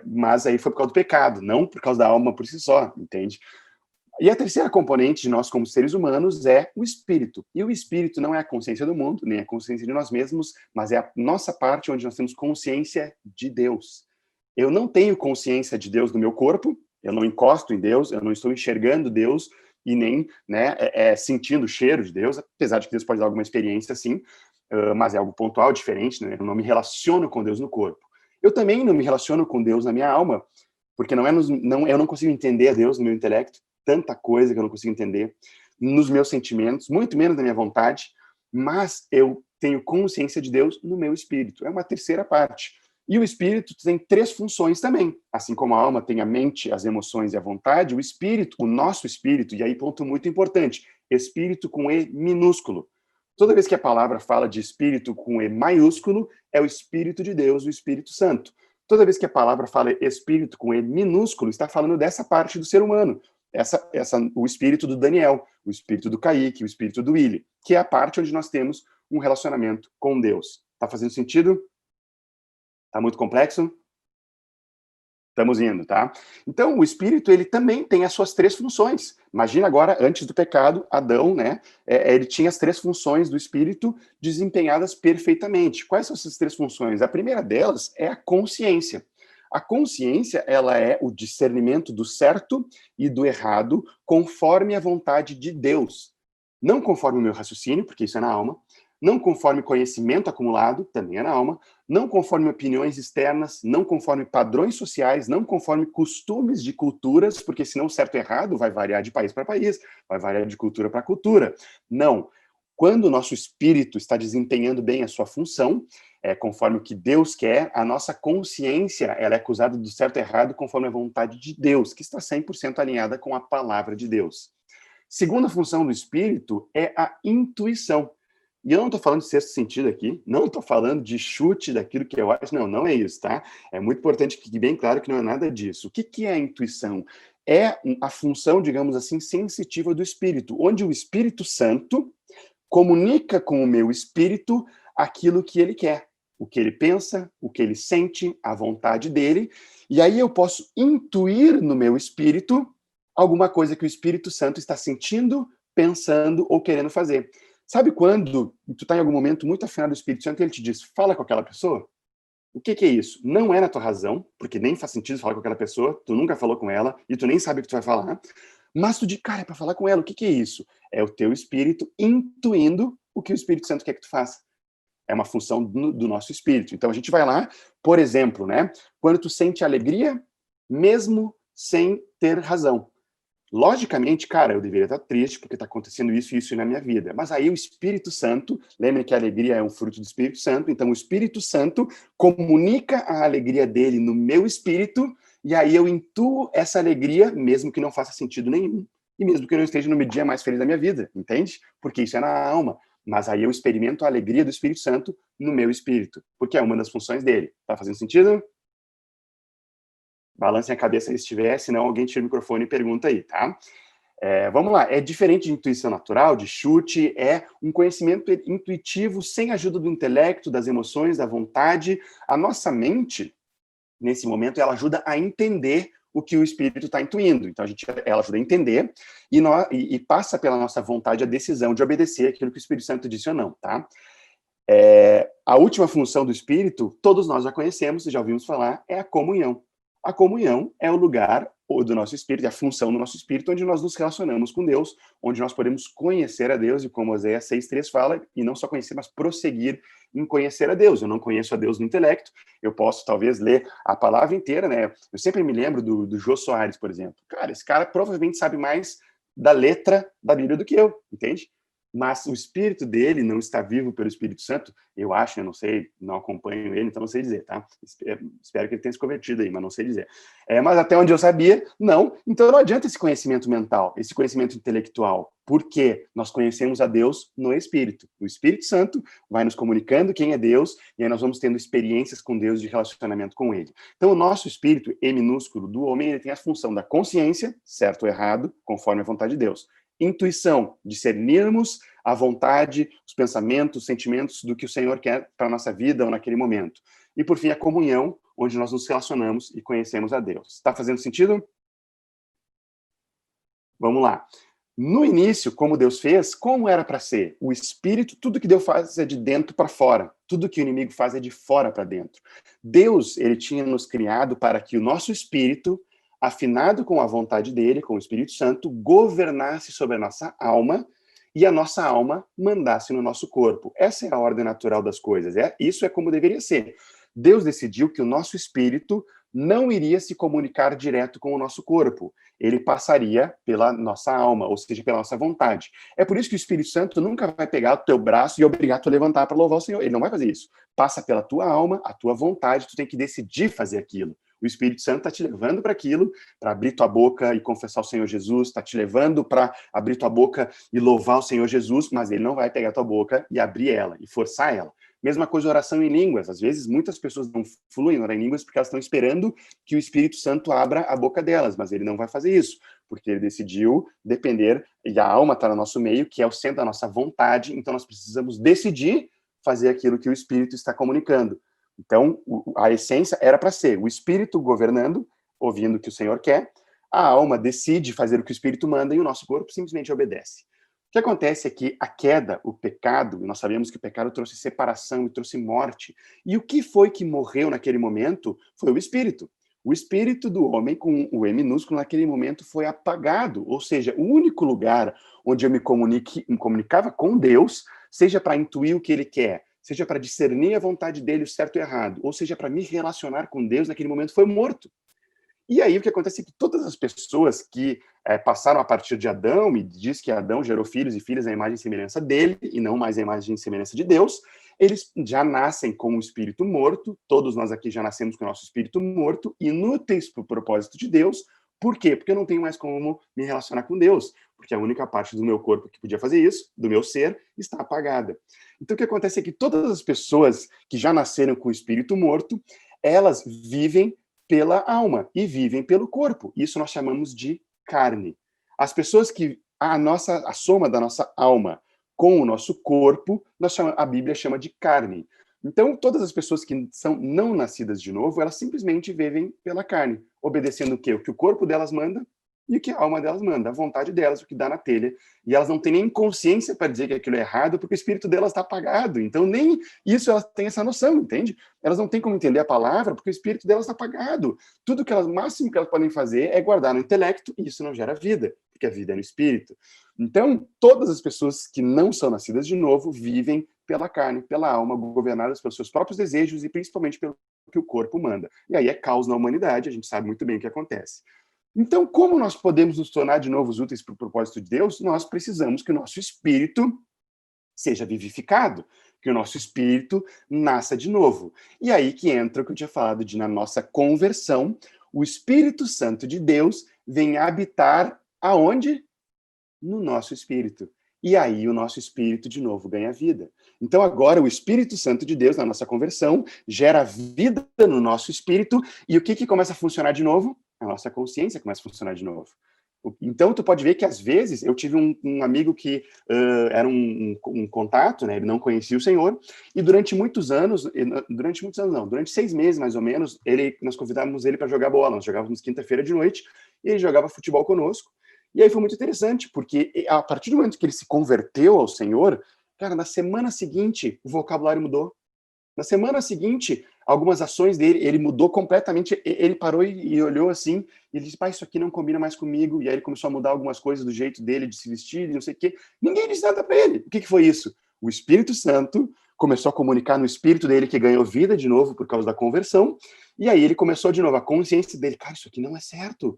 mas aí foi por causa do pecado, não por causa da alma por si só, entende? E a terceira componente de nós como seres humanos é o espírito. E o espírito não é a consciência do mundo, nem a consciência de nós mesmos, mas é a nossa parte onde nós temos consciência de Deus. Eu não tenho consciência de Deus no meu corpo, Eu não encosto em Deus, eu não estou enxergando Deus e nem, né, sentindo o cheiro de Deus, apesar de que Deus pode dar alguma experiência, sim, mas é algo pontual, diferente, né? Eu não me relaciono com Deus no corpo. Eu também não me relaciono com Deus na minha alma, porque eu não consigo entender a Deus no meu intelecto, tanta coisa que eu não consigo entender, nos meus sentimentos, muito menos na minha vontade, mas eu tenho consciência de Deus no meu espírito. É uma terceira parte. E o espírito tem 3 funções também. Assim como a alma tem a mente, as emoções e a vontade, o espírito, o nosso espírito, e aí ponto muito importante, espírito com E minúsculo. Toda vez que a palavra fala de espírito com E maiúsculo, é o Espírito de Deus, o Espírito Santo. Toda vez que a palavra fala espírito com E minúsculo, está falando dessa parte do ser humano. O espírito do Daniel, o espírito do Kaique, o espírito do Willi, que é a parte onde nós temos um relacionamento com Deus. Tá fazendo sentido? Tá muito complexo? Estamos indo, tá? Então, o espírito, ele também tem as suas 3 funções. Imagina agora, antes do pecado, Adão, né? Ele tinha as 3 funções do espírito desempenhadas perfeitamente. Quais são essas 3 funções? A primeira delas é a consciência. A consciência, ela é o discernimento do certo e do errado conforme a vontade de Deus. Não conforme o meu raciocínio, porque isso é na alma. Não conforme conhecimento acumulado, também é na alma. Não conforme opiniões externas, não conforme padrões sociais, não conforme costumes de culturas, porque senão certo e errado vai variar de país para país, vai variar de cultura para cultura. Não. Quando o nosso espírito está desempenhando bem a sua função, conforme o que Deus quer, a nossa consciência ela é acusada do certo e errado conforme a vontade de Deus, que está 100% alinhada com a palavra de Deus. Segunda função do espírito é a intuição. E eu não estou falando de sexto sentido aqui, não estou falando de chute daquilo que eu acho, não é isso, tá? É muito importante que fique bem claro que não é nada disso. O que é a intuição? É a função, digamos assim, sensitiva do espírito, onde o Espírito Santo comunica com o meu espírito aquilo que ele quer, o que ele pensa, o que ele sente, a vontade dele, e aí eu posso intuir no meu espírito alguma coisa que o Espírito Santo está sentindo, pensando ou querendo fazer. Sabe quando tu está em algum momento muito afinado do Espírito Santo e ele te diz, fala com aquela pessoa? O que é isso? Não é na tua razão, porque nem faz sentido falar com aquela pessoa, tu nunca falou com ela e tu nem sabe o que tu vai falar, mas tu diz, cara, é para falar com ela, o que é isso? É o teu espírito intuindo o que o Espírito Santo quer que tu faça. É uma função do nosso espírito. Então a gente vai lá, por exemplo, né? Quando tu sente alegria, mesmo sem ter razão. Logicamente, cara, eu deveria estar triste porque está acontecendo isso e isso na minha vida. Mas aí o Espírito Santo, lembre que a alegria é um fruto do Espírito Santo, então o Espírito Santo comunica a alegria dele no meu espírito e aí eu intuo essa alegria, mesmo que não faça sentido nenhum. E mesmo que eu não esteja no dia mais feliz da minha vida, entende? Porque isso é na alma. Mas aí eu experimento a alegria do Espírito Santo no meu espírito, porque é uma das funções dele. Tá fazendo sentido? Balancem a cabeça se estiver, senão alguém tira o microfone e pergunta aí, tá? Vamos lá, é diferente de intuição natural, de chute, é um conhecimento intuitivo sem ajuda do intelecto, das emoções, da vontade. A nossa mente, nesse momento, ela ajuda a entender o que o espírito está intuindo. Então, ela ajuda a entender e passa pela nossa vontade a decisão de obedecer aquilo que o Espírito Santo disse ou não, tá? A última função do espírito, todos nós já conhecemos e já ouvimos falar, é a comunhão. A comunhão é o lugar do nosso espírito, é a função do nosso espírito, onde nós nos relacionamos com Deus, onde nós podemos conhecer a Deus, e como Oséias 6:3 fala, e não só conhecer, mas prosseguir em conhecer a Deus. Eu não conheço a Deus no intelecto, eu posso talvez ler a palavra inteira, né? Eu sempre me lembro do Jô Soares, por exemplo. Cara, esse cara provavelmente sabe mais da letra da Bíblia do que eu, entende? Mas o espírito dele não está vivo pelo Espírito Santo, eu acho, eu não sei, não acompanho ele, então não sei dizer, tá? Espero que ele tenha se convertido aí, mas não sei dizer. Mas até onde eu sabia, não. Então não adianta esse conhecimento mental, esse conhecimento intelectual, porque nós conhecemos a Deus no Espírito. O Espírito Santo vai nos comunicando quem é Deus, e aí nós vamos tendo experiências com Deus de relacionamento com Ele. Então o nosso espírito, E minúsculo, do homem, ele tem a função da consciência, certo ou errado, conforme a vontade de Deus. Intuição, discernirmos a vontade, os pensamentos, os sentimentos do que o Senhor quer para a nossa vida ou naquele momento. E, por fim, a comunhão, onde nós nos relacionamos e conhecemos a Deus. Está fazendo sentido? Vamos lá. No início, como Deus fez, como era para ser? O Espírito, tudo que Deus faz é de dentro para fora. Tudo que o inimigo faz é de fora para dentro. Deus, ele tinha nos criado para que o nosso espírito afinado com a vontade dele, com o Espírito Santo, governasse sobre a nossa alma e a nossa alma mandasse no nosso corpo. Essa é a ordem natural das coisas. Isso é como deveria ser. Deus decidiu que o nosso espírito não iria se comunicar direto com o nosso corpo. Ele passaria pela nossa alma, ou seja, pela nossa vontade. É por isso que o Espírito Santo nunca vai pegar o teu braço e obrigar tu a levantar para louvar o Senhor. Ele não vai fazer isso. Passa pela tua alma, a tua vontade, tu tem que decidir fazer aquilo. O Espírito Santo está te levando para aquilo, para abrir tua boca e confessar o Senhor Jesus, está te levando para abrir tua boca e louvar o Senhor Jesus, mas ele não vai pegar tua boca e abrir ela, e forçar ela. Mesma coisa oração em línguas. Às vezes, muitas pessoas não fluem orar em línguas porque elas estão esperando que o Espírito Santo abra a boca delas, mas ele não vai fazer isso, porque ele decidiu depender, e a alma está no nosso meio, que é o centro da nossa vontade, então nós precisamos decidir fazer aquilo que o Espírito está comunicando. Então, a essência era para ser o Espírito governando, ouvindo o que o Senhor quer, a alma decide fazer o que o Espírito manda e o nosso corpo simplesmente obedece. O que acontece é que a queda, o pecado, nós sabemos que o pecado trouxe separação e trouxe morte. E o que foi que morreu naquele momento foi o Espírito. O Espírito do homem, com o E minúsculo, naquele momento foi apagado. Ou seja, o único lugar onde eu me comunicava com Deus, seja para intuir o que Ele quer, seja para discernir a vontade dele, o certo e o errado, ou seja, para me relacionar com Deus, naquele momento foi morto. E aí o que acontece é que todas as pessoas que passaram a partir de Adão, e diz que Adão gerou filhos e filhas à imagem e semelhança dele, e não mais à imagem e semelhança de Deus, eles já nascem com o espírito morto, todos nós aqui já nascemos com o nosso espírito morto, inúteis para o propósito de Deus. Por quê? Porque eu não tenho mais como me relacionar com Deus, porque a única parte do meu corpo que podia fazer isso, do meu ser, está apagada. Então o que acontece é que todas as pessoas que já nasceram com o espírito morto, elas vivem pela alma e vivem pelo corpo. Isso nós chamamos de carne. As pessoas que a soma da nossa alma com o nosso corpo, a Bíblia chama de carne. Então, todas as pessoas que são não nascidas de novo, elas simplesmente vivem pela carne, obedecendo o quê? O que o corpo delas manda e o que a alma delas manda, a vontade delas, o que dá na telha. E elas não têm nem consciência para dizer que aquilo é errado, porque o espírito delas está apagado. Então, nem isso elas têm essa noção, entende? Elas não têm como entender a palavra, porque o espírito delas está apagado. Tudo que o máximo que elas podem fazer é guardar no intelecto, e isso não gera vida, porque a vida é no espírito. Então, todas as pessoas que não são nascidas de novo vivem pela carne, pela alma, governadas pelos seus próprios desejos e principalmente pelo que o corpo manda. E aí é caos na humanidade, a gente sabe muito bem o que acontece. Então, como nós podemos nos tornar de novo úteis para o propósito de Deus? Nós precisamos que o nosso espírito seja vivificado, que o nosso espírito nasça de novo. E aí que entra o que eu tinha falado de, na nossa conversão, o Espírito Santo de Deus vem habitar aonde? No nosso espírito. E aí o nosso espírito de novo ganha vida. Então agora o Espírito Santo de Deus, na nossa conversão, gera vida no nosso espírito, e o que começa a funcionar de novo? A nossa consciência começa a funcionar de novo. Então, tu pode ver que, às vezes, eu tive um amigo que era um contato, né? Ele não conhecia o Senhor, e durante 6 meses, mais ou menos, nós convidávamos ele para jogar bola. Nós jogávamos quinta-feira de noite, e ele jogava futebol conosco. E aí foi muito interessante, porque a partir do momento que ele se converteu ao Senhor, cara, na semana seguinte, o vocabulário mudou. Na semana seguinte, algumas ações dele, ele mudou completamente, ele parou e olhou assim, e ele disse, pai, isso aqui não combina mais comigo, e aí ele começou a mudar algumas coisas do jeito dele de se vestir, e não sei o quê. Ninguém disse nada para ele. O que foi isso? O Espírito Santo começou a comunicar no espírito dele, que ganhou vida de novo por causa da conversão, e aí ele começou de novo, a consciência dele, cara, isso aqui não é certo.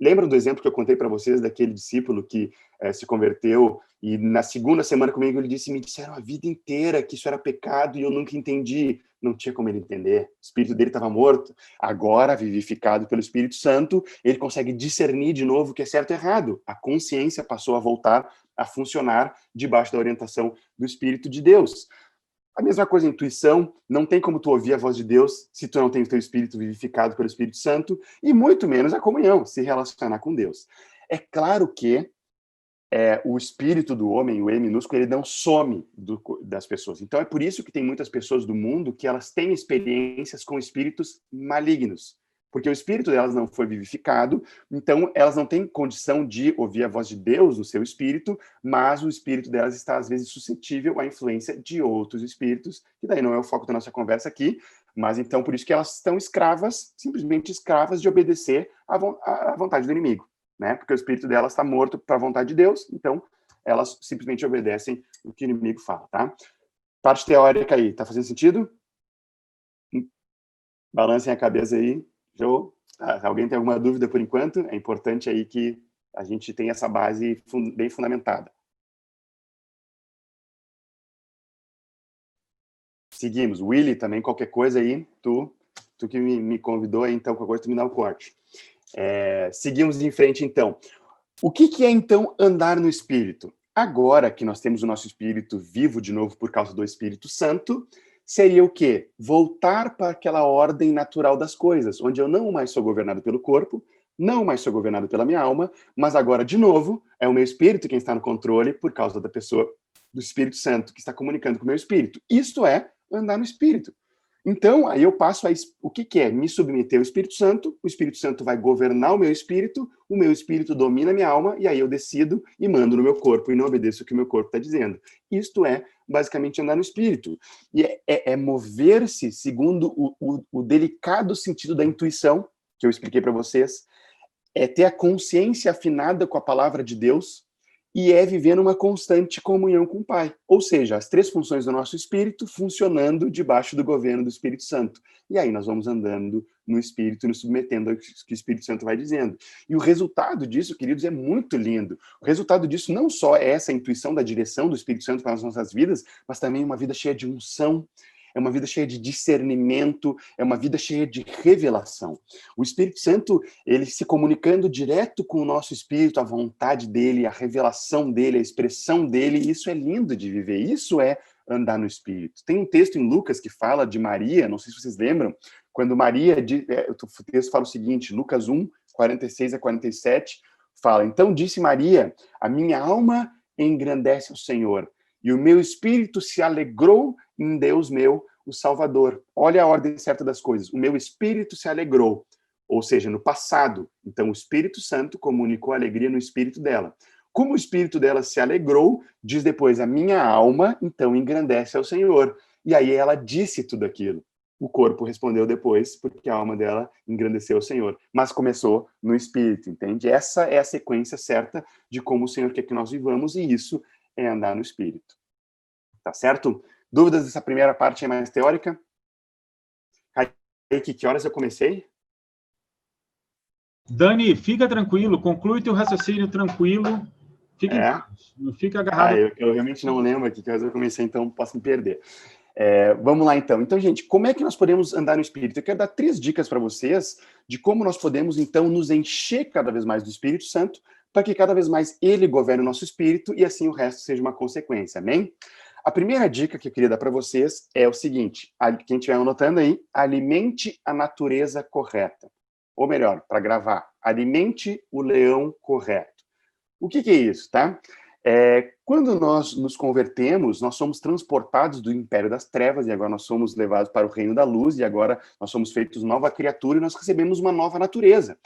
Lembram do exemplo que eu contei para vocês daquele discípulo que se converteu e na segunda semana comigo ele disse, me disseram a vida inteira que isso era pecado e eu nunca entendi. Não tinha como ele entender. O espírito dele estava morto. Agora, vivificado pelo Espírito Santo, ele consegue discernir de novo o que é certo e errado. A consciência passou a voltar a funcionar debaixo da orientação do Espírito de Deus. A mesma coisa, a intuição, não tem como tu ouvir a voz de Deus se tu não tem o teu espírito vivificado pelo Espírito Santo, e muito menos a comunhão, se relacionar com Deus. É claro que o espírito do homem, o E minúsculo, ele não some das pessoas. Então é por isso que tem muitas pessoas do mundo que elas têm experiências com espíritos malignos, porque o espírito delas não foi vivificado, então elas não têm condição de ouvir a voz de Deus no seu espírito, mas o espírito delas está, às vezes, suscetível à influência de outros espíritos, que daí não é o foco da nossa conversa aqui, Mas então, por isso que elas estão escravas, simplesmente escravas de obedecer à vontade do inimigo, né? Porque o espírito delas está morto para a vontade de Deus, então elas simplesmente obedecem o que o inimigo fala, tá? Parte teórica aí, tá fazendo sentido? Balancem a cabeça aí. Show? Alguém tem alguma dúvida por enquanto? É importante aí que a gente tenha essa base bem fundamentada. Seguimos. Willy, também qualquer coisa aí, tu que me convidou aí, então qualquer coisa tu me dá um corte. Seguimos em frente, então. O que é, então, andar no Espírito? Agora que nós temos o nosso Espírito vivo de novo por causa do Espírito Santo, seria o quê? Voltar para aquela ordem natural das coisas, onde eu não mais sou governado pelo corpo, não mais sou governado pela minha alma, mas agora, de novo, é o meu Espírito quem está no controle por causa da pessoa do Espírito Santo que está comunicando com o meu Espírito. Isto é andar no Espírito. Então, aí eu passo a... O que é? Me submeter ao Espírito Santo, o Espírito Santo vai governar o meu Espírito domina a minha alma, e aí eu decido e mando no meu corpo, e não obedeço o que o meu corpo está dizendo. Isto é, basicamente, andar no Espírito. E é mover-se segundo o delicado sentido da intuição, que eu expliquei para vocês, é ter a consciência afinada com a palavra de Deus, e é viver numa constante comunhão com o Pai. Ou seja, as três funções do nosso espírito funcionando debaixo do governo do Espírito Santo. E aí nós vamos andando no Espírito, nos submetendo ao que o Espírito Santo vai dizendo. E o resultado disso, queridos, é muito lindo. O resultado disso não só é essa intuição da direção do Espírito Santo para as nossas vidas, mas também uma vida cheia de unção, é uma vida cheia de discernimento, é uma vida cheia de revelação. O Espírito Santo, ele se comunicando direto com o nosso espírito, a vontade dele, a revelação dele, a expressão dele, isso é lindo de viver, isso é andar no Espírito. Tem um texto em Lucas que fala de Maria, não sei se vocês lembram, quando Maria, o texto fala o seguinte, Lucas 1, 46 a 47, fala, então disse Maria, a minha alma engrandece o Senhor, e o meu espírito se alegrou em Deus meu, o Salvador. Olha a ordem certa das coisas. O meu espírito se alegrou. Ou seja, no passado. Então, o Espírito Santo comunicou alegria no espírito dela. Como o espírito dela se alegrou, diz depois, a minha alma, então, engrandece ao Senhor. E aí ela disse tudo aquilo. O corpo respondeu depois, porque a alma dela engrandeceu ao Senhor. Mas começou no espírito, entende? Essa é a sequência certa de como o Senhor quer que nós vivamos, e isso é andar no Espírito. Tá certo? Dúvidas dessa primeira parte é mais teórica? Kaique, que horas eu comecei?
Dani, fica tranquilo, conclui teu raciocínio tranquilo, fica em paz, não fica agarrado.
Eu realmente não lembro aqui que horas eu comecei, então posso me perder. Vamos lá, então. Então, gente, como é que nós podemos andar no Espírito? Eu quero dar 3 dicas para vocês de como nós podemos, então, nos encher cada vez mais do Espírito Santo, para que cada vez mais ele governe o nosso espírito e assim o resto seja uma consequência, amém? A primeira dica que eu queria dar para vocês é o seguinte, quem estiver anotando aí, alimente a natureza correta. Ou melhor, para gravar, alimente o leão correto. O que é isso, tá? Quando nós nos convertemos, nós somos transportados do império das trevas e agora nós somos levados para o reino da luz e agora nós somos feitos nova criatura e nós recebemos uma nova natureza.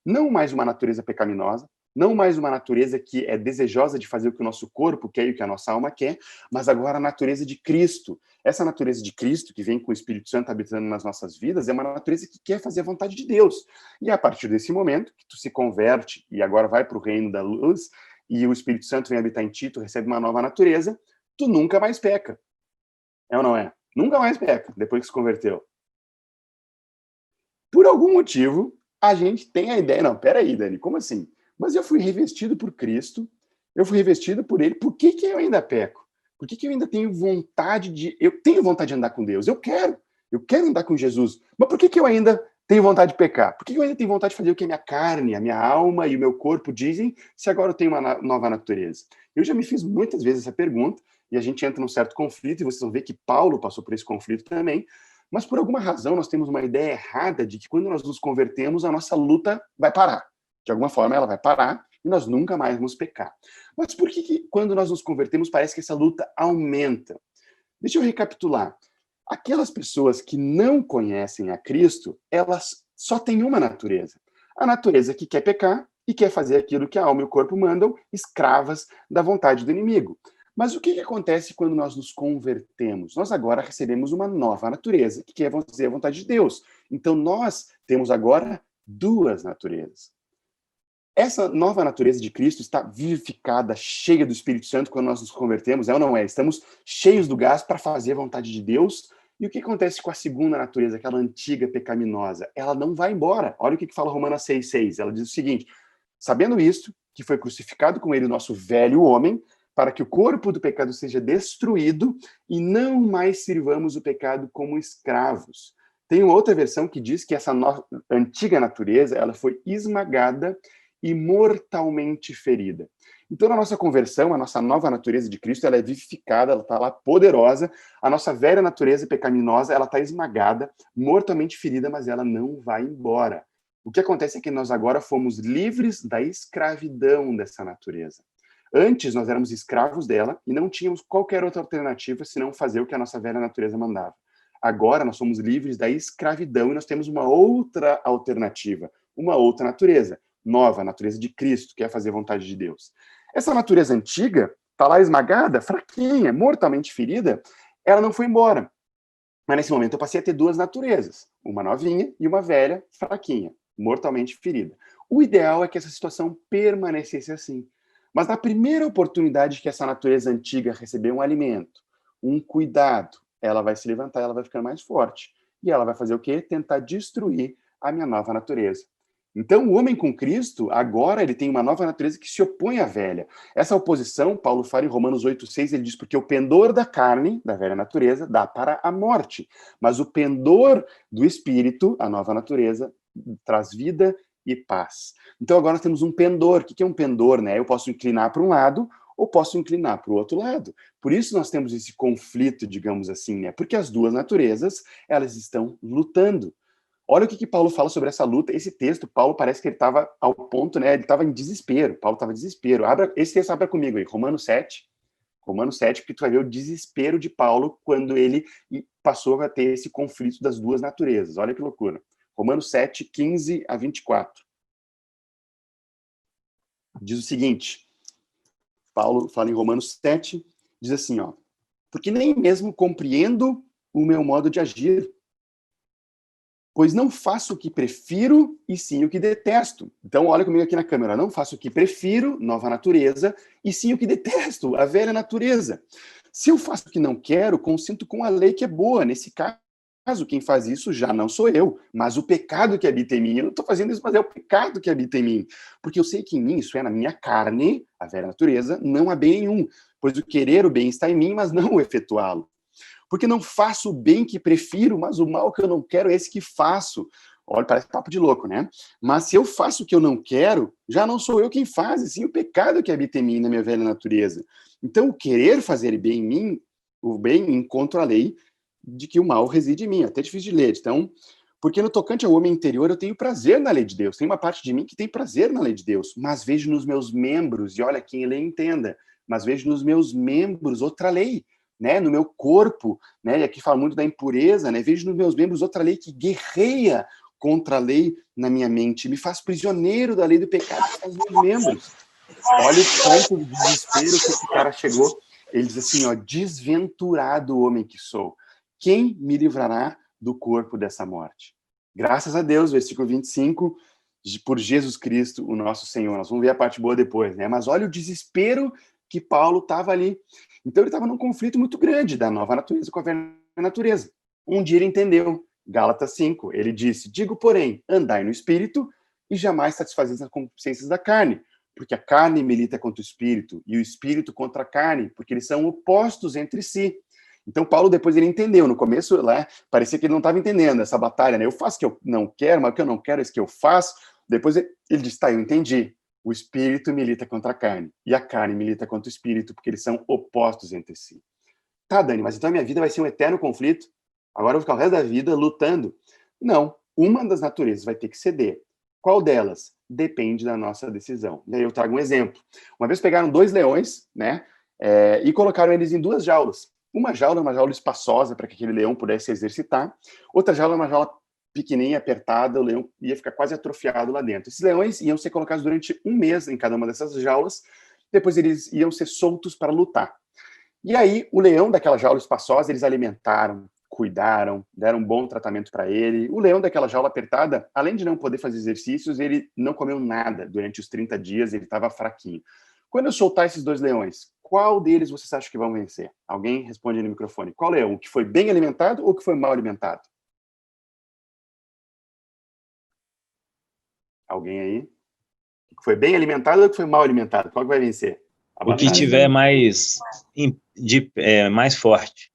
Não mais uma natureza pecaminosa, não mais uma natureza que é desejosa de fazer o que o nosso corpo quer e o que a nossa alma quer, mas agora a natureza de Cristo. Essa natureza de Cristo, que vem com o Espírito Santo habitando nas nossas vidas, é uma natureza que quer fazer a vontade de Deus. E a partir desse momento, que tu se converte e agora vai para o reino da luz, e o Espírito Santo vem habitar em ti, tu recebe uma nova natureza, tu nunca mais peca. É ou não é? Nunca mais peca, depois que se converteu. Por algum motivo, a gente tem a ideia, não, peraí, Dani, como assim? Mas eu fui revestido por Cristo, eu fui revestido por Ele, por que eu ainda peco? Por que eu ainda tenho vontade de... Eu tenho vontade de andar com Deus, eu quero andar com Jesus, mas por que eu ainda tenho vontade de pecar? Por que eu ainda tenho vontade de fazer o que a minha carne, a minha alma e o meu corpo dizem, se agora eu tenho uma nova natureza? Eu já me fiz muitas vezes essa pergunta, e a gente entra num certo conflito, e vocês vão ver que Paulo passou por esse conflito também, mas por alguma razão nós temos uma ideia errada de que quando nós nos convertemos, a nossa luta vai parar. De alguma forma ela vai parar e nós nunca mais vamos pecar. Mas por que quando nós nos convertemos parece que essa luta aumenta? Deixa eu recapitular. Aquelas pessoas que não conhecem a Cristo, elas só têm uma natureza. A natureza que quer pecar e quer fazer aquilo que a alma e o corpo mandam, escravas da vontade do inimigo. Mas o que acontece quando nós nos convertemos? Nós agora recebemos uma nova natureza, que é, vamos dizer, a vontade de Deus. Então, nós temos agora duas naturezas. Essa nova natureza de Cristo está vivificada, cheia do Espírito Santo quando nós nos convertemos, é ou não é? Estamos cheios do gás para fazer a vontade de Deus. E o que acontece com a segunda natureza, aquela antiga pecaminosa? Ela não vai embora. Olha o que fala Romanos 6,6. Ela diz o seguinte: sabendo isto, que foi crucificado com ele o nosso velho homem, para que o corpo do pecado seja destruído e não mais sirvamos o pecado como escravos. Tem uma outra versão que diz que essa antiga natureza, ela foi esmagada e mortalmente ferida. Então, na nossa conversão, a nossa nova natureza de Cristo, ela é vivificada, ela está lá poderosa. A nossa velha natureza pecaminosa, ela está esmagada, mortalmente ferida, mas ela não vai embora. O que acontece é que nós agora fomos livres da escravidão dessa natureza. Antes, nós éramos escravos dela e não tínhamos qualquer outra alternativa senão fazer o que a nossa velha natureza mandava. Agora, nós somos livres da escravidão e nós temos uma outra alternativa, uma outra natureza, nova, a natureza de Cristo, que é fazer a vontade de Deus. Essa natureza antiga está lá esmagada, fraquinha, mortalmente ferida, ela não foi embora. Mas nesse momento eu passei a ter duas naturezas, uma novinha e uma velha, fraquinha, mortalmente ferida. O ideal é que essa situação permanecesse assim. Mas na primeira oportunidade que essa natureza antiga receber um alimento, um cuidado, ela vai se levantar, ela vai ficar mais forte. E ela vai fazer o quê? Tentar destruir a minha nova natureza. Então, o homem com Cristo, agora ele tem uma nova natureza que se opõe à velha. Essa oposição, Paulo fala em Romanos 8,6, ele diz, porque o pendor da carne, da velha natureza, dá para a morte. Mas o pendor do espírito, a nova natureza, traz vida e paz. Então, agora nós temos um pendor. O que é um pendor, né? Eu posso inclinar para um lado ou posso inclinar para o outro lado. Por isso nós temos esse conflito, digamos assim, né? Porque as duas naturezas, elas estão lutando. Olha o que Paulo fala sobre essa luta. Esse texto, Paulo parece que ele estava ao ponto, né? Ele estava em desespero. Paulo estava em desespero. Esse texto abra comigo aí, Romanos 7, porque tu vai ver o desespero de Paulo quando ele passou a ter esse conflito das duas naturezas. Olha que loucura. Romanos 7, 15 a 24. Diz o seguinte, Paulo fala em Romanos 7, diz assim, ó, porque nem mesmo compreendo o meu modo de agir, pois não faço o que prefiro e sim o que detesto. Então, olha comigo aqui na câmera, não faço o que prefiro, nova natureza, e sim o que detesto, a velha natureza. Se eu faço o que não quero, consinto com a lei que é boa. Nesse caso, quem faz isso já não sou eu, mas o pecado que habita em mim. Eu não estou fazendo isso, mas é o pecado que habita em mim. Porque eu sei que em mim, isso é na minha carne, a velha natureza, não há bem nenhum. Pois o querer o bem está em mim, mas não o efetuá-lo. Porque não faço o bem que prefiro, mas o mal que eu não quero é esse que faço. Olha, parece papo de louco, né? Mas se eu faço o que eu não quero, já não sou eu quem faz, e sim o pecado que habita em mim, na minha velha natureza. Então, o querer fazer bem em mim, o bem encontro a lei de que o mal reside em mim. É até difícil de ler. Então, porque no tocante ao homem interior, eu tenho prazer na lei de Deus. Tem uma parte de mim que tem prazer na lei de Deus, mas vejo nos meus membros, e olha, quem lê entenda, mas vejo nos meus membros outra lei, né, no meu corpo, né, e aqui fala muito da impureza, né, vejo nos meus membros outra lei que guerreia contra a lei na minha mente, me faz prisioneiro da lei do pecado que faz meus membros. Olha o ponto de desespero que esse cara chegou. Ele diz assim, ó, desventurado homem que sou, quem me livrará do corpo dessa morte? Graças a Deus, versículo 25, por Jesus Cristo, o nosso Senhor. Nós vamos ver a parte boa depois, né? Mas olha o desespero que Paulo estava ali. Então ele estava num conflito muito grande da nova natureza com a velha natureza. Um dia ele entendeu, Gálatas 5, ele disse, digo, porém, andai no Espírito e jamais satisfazeis as concupiscências da carne, porque a carne milita contra o Espírito e o Espírito contra a carne, porque eles são opostos entre si. Então Paulo depois ele entendeu, no começo lá, parecia que ele não estava entendendo essa batalha, né? Eu faço o que eu não quero, mas o que eu não quero é isso que eu faço. Depois ele disse, tá, eu entendi. O espírito milita contra a carne, e a carne milita contra o espírito, porque eles são opostos entre si. Tá, Dani, mas então a minha vida vai ser um eterno conflito? Agora eu vou ficar o resto da vida lutando? Não, uma das naturezas vai ter que ceder. Qual delas? Depende da nossa decisão. Daí eu trago um exemplo. Uma vez pegaram 2 leões, né, e colocaram eles em 2 jaulas. Uma jaula é uma jaula espaçosa para que aquele leão pudesse se exercitar. Outra jaula é uma jaula pequenininha, apertada, o leão ia ficar quase atrofiado lá dentro. Esses leões iam ser colocados durante 1 mês em cada uma dessas jaulas, depois eles iam ser soltos para lutar. E aí, o leão daquela jaula espaçosa, eles alimentaram, cuidaram, deram um bom tratamento para ele. O leão daquela jaula apertada, além de não poder fazer exercícios, ele não comeu nada durante os 30 dias, ele estava fraquinho. Quando eu soltar esses 2 leões, qual deles vocês acham que vão vencer? Alguém responde aí no microfone. Qual leão? O que foi bem alimentado ou o que foi mal alimentado? Alguém aí? O que foi bem alimentado ou o que foi mal alimentado? Qual que vai vencer?
O que tiver mais forte.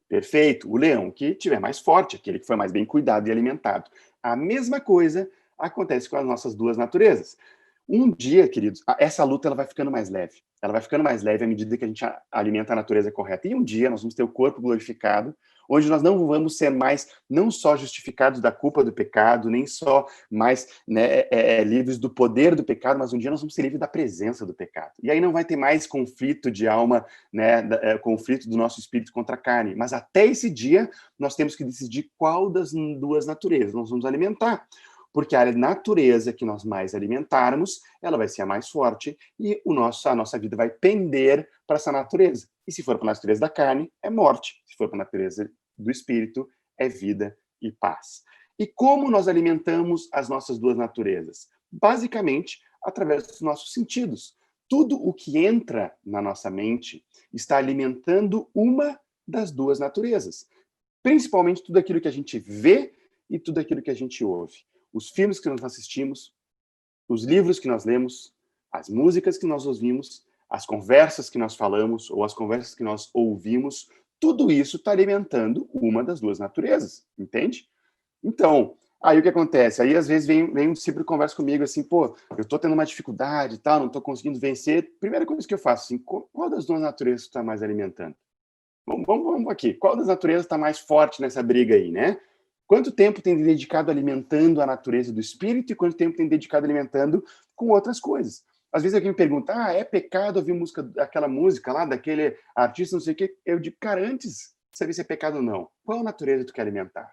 Perfeito. O leão que tiver mais forte, aquele que foi mais bem cuidado e alimentado. A mesma coisa acontece com as nossas 2 naturezas. Um dia, queridos, essa luta ela vai ficando mais leve. Ela vai ficando mais leve à medida que a gente alimenta a natureza correta. E um dia nós vamos ter o corpo glorificado, onde nós não vamos ser mais, não só justificados da culpa do pecado, nem só mais livres do poder do pecado, mas um dia nós vamos ser livres da presença do pecado. E aí não vai ter mais conflito de alma, conflito do nosso espírito contra a carne. Mas até esse dia, nós temos que decidir qual das 2 naturezas nós vamos alimentar. Porque a natureza que nós mais alimentarmos, ela vai ser a mais forte e a nossa vida vai pender para essa natureza. E se for para a natureza da carne, é morte. Se for para a natureza do espírito, é vida e paz. E como nós alimentamos as nossas 2 naturezas? Basicamente, através dos nossos sentidos. Tudo o que entra na nossa mente está alimentando uma das 2 naturezas. Principalmente tudo aquilo que a gente vê e tudo aquilo que a gente ouve. Os filmes que nós assistimos, os livros que nós lemos, as músicas que nós ouvimos, as conversas que nós falamos ou as conversas que nós ouvimos, tudo isso está alimentando uma das 2 naturezas, entende? Então, aí o que acontece? Aí às vezes vem um discípulo e conversa comigo assim, pô, eu estou tendo uma dificuldade e tal, não estou conseguindo vencer. Primeira coisa que eu faço, assim, qual das 2 naturezas está mais alimentando? Vamos aqui, qual das naturezas está mais forte nessa briga aí, né? Quanto tempo tem dedicado alimentando a natureza do espírito e quanto tempo tem dedicado alimentando com outras coisas? Às vezes alguém me pergunta, é pecado ouvir aquela música lá, daquele artista, não sei o quê. Eu digo, cara, antes de saber se é pecado ou não, qual natureza tu quer alimentar?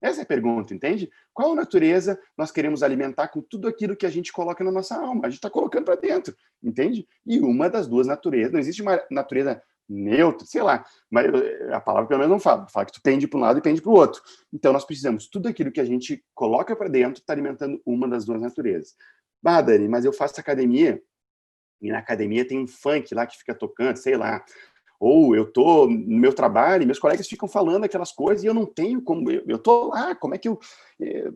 Essa é a pergunta, entende? Qual natureza nós queremos alimentar com tudo aquilo que a gente coloca na nossa alma? A gente está colocando para dentro, entende? E uma das 2 naturezas, não existe uma natureza neutra, sei lá, mas a palavra pelo menos não fala que tu pende para um lado e pende para o outro. Então nós precisamos, tudo aquilo que a gente coloca para dentro está alimentando uma das 2 naturezas. Dani, mas eu faço academia e na academia tem um funk lá que fica tocando, sei lá, ou eu tô no meu trabalho e meus colegas ficam falando aquelas coisas e eu não tenho como, eu tô lá, como é que eu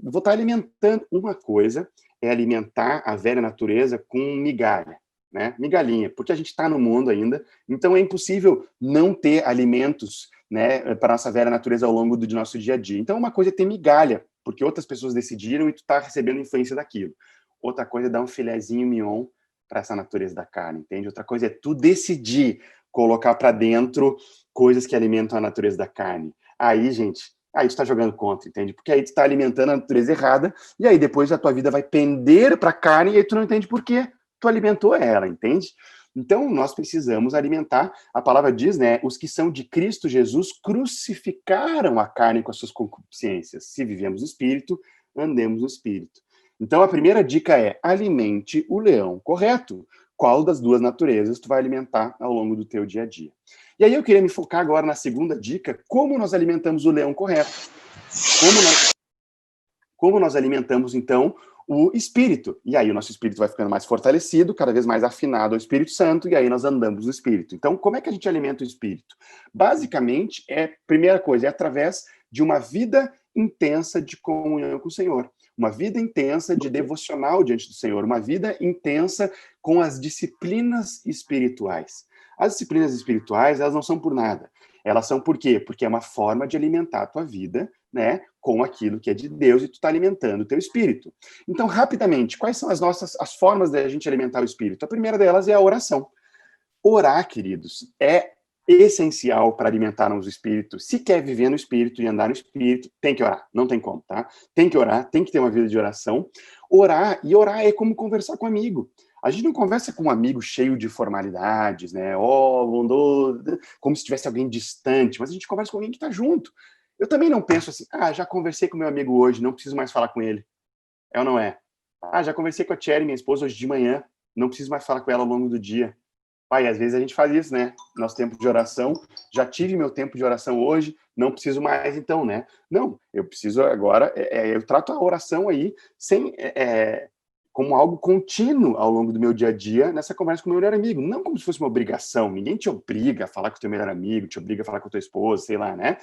vou estar alimentando? Uma coisa é alimentar a velha natureza com migalha, né? Migalhinha, porque a gente está no mundo ainda, então é impossível não ter alimentos, né, para nossa velha natureza ao longo do nosso dia a dia. Então uma coisa é ter migalha, porque outras pessoas decidiram e tu está recebendo influência daquilo. Outra coisa é dar um filezinho mignon para essa natureza da carne, entende? Outra coisa é tu decidir colocar para dentro coisas que alimentam a natureza da carne. Aí, gente, aí tu está jogando contra, entende? Porque aí tu está alimentando a natureza errada e aí depois a tua vida vai pender para a carne e aí tu não entende por quê. Tu alimentou ela, entende? Então, nós precisamos alimentar, a palavra diz, né, os que são de Cristo Jesus crucificaram a carne com as suas concupiscências. Se vivemos no Espírito, andemos no Espírito. Então, a primeira dica é, alimente o leão correto. Qual das 2 naturezas tu vai alimentar ao longo do teu dia a dia? E aí eu queria me focar agora na segunda dica, como nós alimentamos o leão correto. Como nós alimentamos, então, o espírito. E aí o nosso espírito vai ficando mais fortalecido, cada vez mais afinado ao Espírito Santo, e aí nós andamos no espírito. Então, como é que a gente alimenta o espírito? Basicamente, primeira coisa, é através de uma vida intensa de comunhão com o Senhor. Uma vida intensa de devocional diante do Senhor. Uma vida intensa com as disciplinas espirituais. As disciplinas espirituais, elas não são por nada. Elas são por quê? Porque é uma forma de alimentar a tua vida, né, com aquilo que é de Deus e tu está alimentando o teu espírito. Então, rapidamente, quais são as formas da gente alimentar o espírito? A primeira delas é a oração. Orar, queridos, é essencial para alimentarmos o espírito. Se quer viver no espírito e andar no espírito, tem que orar. Não tem como, tá? Tem que orar, tem que ter uma vida de oração. Orar é como conversar com um amigo. A gente não conversa com um amigo cheio de formalidades, né? Como se tivesse alguém distante, mas a gente conversa com alguém que está junto. Eu também não penso assim, já conversei com meu amigo hoje, não preciso mais falar com ele. É ou não é? Já conversei com a Thierry, minha esposa, hoje de manhã, não preciso mais falar com ela ao longo do dia. Pai, às vezes a gente faz isso, né? Nosso tempo de oração, já tive meu tempo de oração hoje, não preciso mais então, né? Não, eu preciso agora, eu trato a oração aí como algo contínuo ao longo do meu dia a dia, nessa conversa com o meu melhor amigo, não como se fosse uma obrigação, ninguém te obriga a falar com o teu melhor amigo, te obriga a falar com a tua esposa, sei lá, né?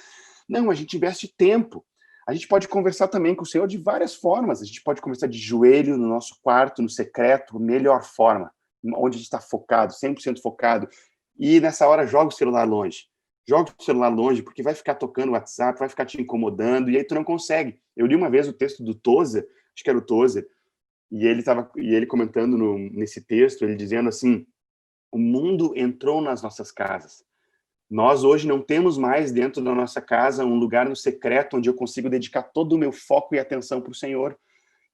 Não, a gente investe tempo. A gente pode conversar também com o Senhor de várias formas, a gente pode conversar de joelho no nosso quarto, no secreto, melhor forma, onde a gente está focado, 100% focado, e nessa hora joga o celular longe. Joga o celular longe, porque vai ficar tocando o WhatsApp, vai ficar te incomodando, e aí tu não consegue. Eu li uma vez o texto do Tozer, acho que era o Tozer, e ele comentando nesse texto, ele dizendo assim, o mundo entrou nas nossas casas. Nós hoje não temos mais dentro da nossa casa um lugar no secreto onde eu consigo dedicar todo o meu foco e atenção para o Senhor.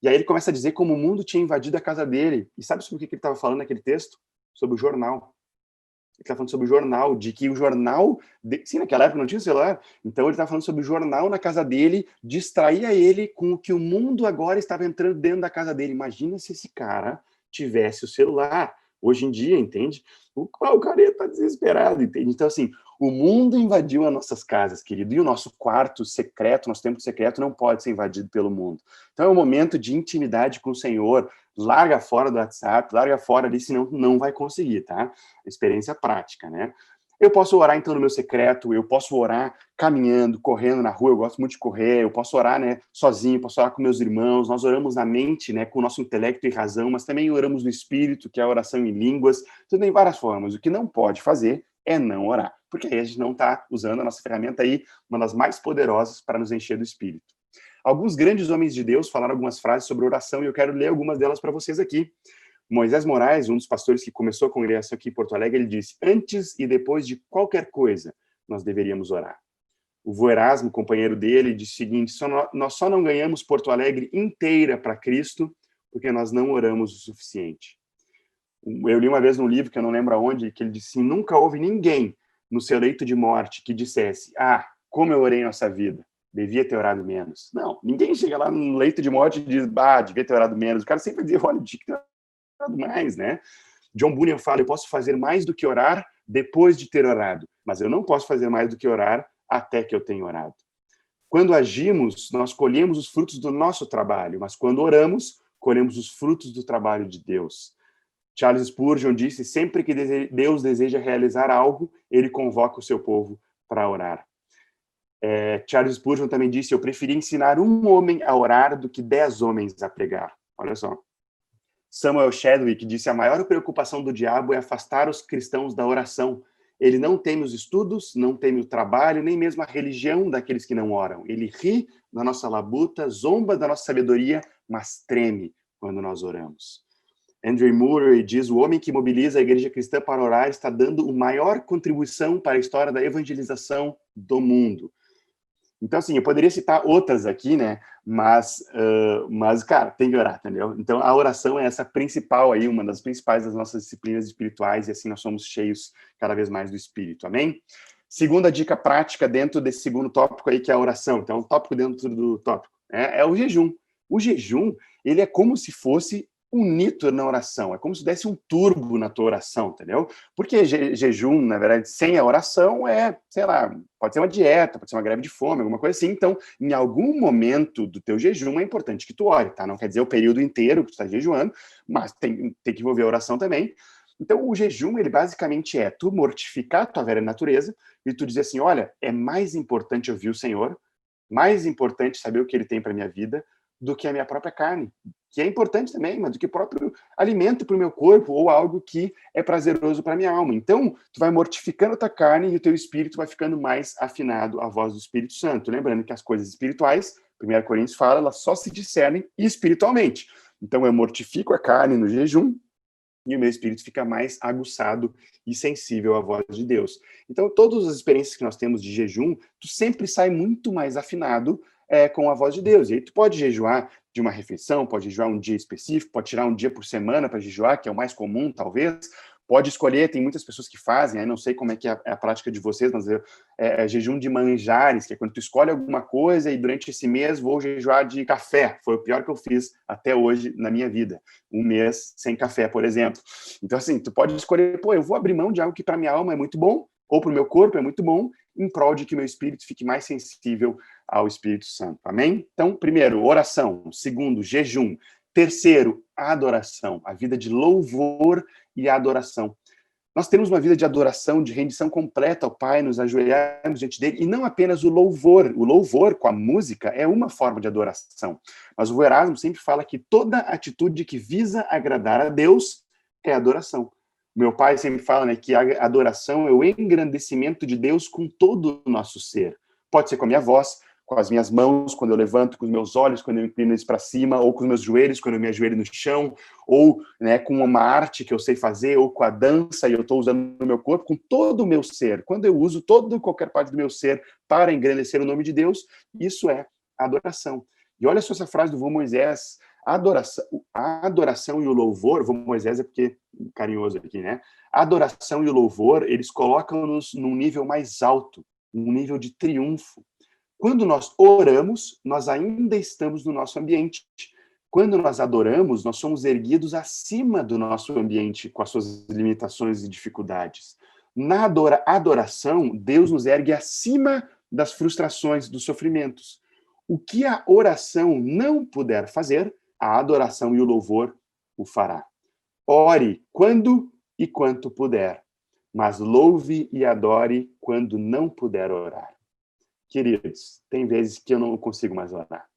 E aí ele começa a dizer como o mundo tinha invadido a casa dele. E sabe sobre o que ele estava falando naquele texto? Sobre o jornal. Ele está falando sobre o jornal, de que o jornal... Sim, naquela época não tinha celular. Então ele está falando sobre o jornal na casa dele, distraía ele com o que o mundo agora estava entrando dentro da casa dele. Imagina se esse cara tivesse o celular. Hoje em dia, entende? O cara está desesperado, entende? Então, assim, o mundo invadiu as nossas casas, querido, e o nosso quarto secreto, nosso tempo secreto não pode ser invadido pelo mundo. Então é um momento de intimidade com o Senhor, larga fora do WhatsApp, larga fora ali, senão não vai conseguir, tá? Experiência prática, né? Eu posso orar, então, no meu secreto, eu posso orar caminhando, correndo na rua, eu gosto muito de correr, eu posso orar, né, sozinho, posso orar com meus irmãos, nós oramos na mente, né, com o nosso intelecto e razão, mas também oramos no espírito, que é a oração em línguas, então tem várias formas. O que não pode fazer é não orar, porque aí a gente não está usando a nossa ferramenta aí, uma das mais poderosas para nos encher do espírito. Alguns grandes homens de Deus falaram algumas frases sobre oração e eu quero ler algumas delas para vocês aqui. Moisés Moraes, um dos pastores que começou a congregação aqui em Porto Alegre, ele disse, antes e depois de qualquer coisa, nós deveríamos orar. O vô Erasmo, companheiro dele, disse o seguinte, nós só não ganhamos Porto Alegre inteira para Cristo porque nós não oramos o suficiente. Eu li uma vez num livro, que eu não lembro aonde, que ele disse assim, nunca houve ninguém no seu leito de morte que dissesse, como eu orei nessa vida, devia ter orado menos. Não, ninguém chega lá no leito de morte e diz, devia ter orado menos. O cara sempre diz, olha, tinha que ter orado mais, né? John Bunyan fala, eu posso fazer mais do que orar depois de ter orado, mas eu não posso fazer mais do que orar até que eu tenha orado. Quando agimos, nós colhemos os frutos do nosso trabalho, mas quando oramos, colhemos os frutos do trabalho de Deus. Charles Spurgeon disse, sempre que Deus deseja realizar algo, ele convoca o seu povo para orar. Charles Spurgeon também disse, eu preferi ensinar um homem a orar do que 10 homens a pregar. Olha só. Samuel Chadwick disse, a maior preocupação do diabo é afastar os cristãos da oração. Ele não teme os estudos, não teme o trabalho, nem mesmo a religião daqueles que não oram. Ele ri da nossa labuta, zomba da nossa sabedoria, mas treme quando nós oramos. Andrew Murray diz, o homem que mobiliza a igreja cristã para orar está dando a maior contribuição para a história da evangelização do mundo. Então, assim, eu poderia citar outras aqui, né? Mas, cara, tem que orar, entendeu? Então, a oração é essa principal aí, uma das principais das nossas disciplinas espirituais, e assim nós somos cheios cada vez mais do Espírito, amém? Segunda dica prática dentro desse segundo tópico aí, que é a oração. Então, um tópico dentro do tópico, é o jejum. O jejum, ele é como se fosse um nitro na oração, é como se desse um turbo na tua oração, entendeu? Porque jejum, na verdade, sem a oração sei lá, pode ser uma dieta, pode ser uma greve de fome, alguma coisa assim. Então, em algum momento do teu jejum é importante que tu ore, tá? Não quer dizer o período inteiro que tu está jejuando, mas tem que envolver a oração também. Então, o jejum, ele basicamente é tu mortificar a tua velha natureza e tu dizer assim, olha, é mais importante ouvir o Senhor, mais importante saber o que Ele tem para minha vida do que a minha própria carne, que é importante também, mas do que o próprio alimento para o meu corpo ou algo que é prazeroso para a minha alma. Então, tu vai mortificando a tua carne e o teu espírito vai ficando mais afinado à voz do Espírito Santo. Lembrando que as coisas espirituais, 1 Coríntios fala, elas só se discernem espiritualmente. Então, eu mortifico a carne no jejum e o meu espírito fica mais aguçado e sensível à voz de Deus. Então, todas as experiências que nós temos de jejum, tu sempre sai muito mais afinado com a voz de Deus. E aí tu pode jejuar de uma refeição, pode jejuar um dia específico, pode tirar um dia por semana para jejuar, que é o mais comum, talvez, Pode escolher, tem muitas pessoas que fazem, aí não sei como é que é a prática de vocês, mas é jejum de manjares, que é quando tu escolhe alguma coisa e durante esse mês vou jejuar de café. Foi o pior que eu fiz até hoje na minha vida. Um mês sem café, por exemplo. Então, assim, tu pode escolher, pô, eu vou abrir mão de algo que para minha alma é muito bom, ou para o meu corpo é muito bom, em prol de que meu espírito fique mais sensível ao Espírito Santo. Amém? Então, primeiro, oração. Segundo, jejum. Terceiro, adoração. A vida de louvor e adoração. Nós temos uma vida de adoração, de rendição completa ao Pai, nos ajoelharmos diante dele, e não apenas o louvor. O louvor com a música é uma forma de adoração. Mas o Erasmo sempre fala que toda atitude que visa agradar a Deus é adoração. Meu pai sempre fala, né, que a adoração é o engrandecimento de Deus com todo o nosso ser. Pode ser com a minha voz, com as minhas mãos, quando eu levanto, com os meus olhos, quando eu inclino eles para cima, ou com os meus joelhos, quando eu me ajoelho no chão, ou, né, com uma arte que eu sei fazer, ou com a dança e eu estou usando o meu corpo, com todo o meu ser. Quando eu uso qualquer parte do meu ser para engrandecer o nome de Deus, isso é adoração. E olha só essa frase do vô Moisés: a adoração e o louvor, vô Moisés é porque carinhoso aqui, né? A adoração e o louvor, eles colocam-nos num nível mais alto, um nível de triunfo. Quando nós oramos, nós ainda estamos no nosso ambiente. Quando nós adoramos, nós somos erguidos acima do nosso ambiente, com as suas limitações e dificuldades. Na adoração, Deus nos ergue acima das frustrações, dos sofrimentos. O que a oração não puder fazer, a adoração e o louvor o fará. Ore quando e quanto puder, mas louve e adore quando não puder orar. Queridos, tem vezes que eu não consigo mais orar.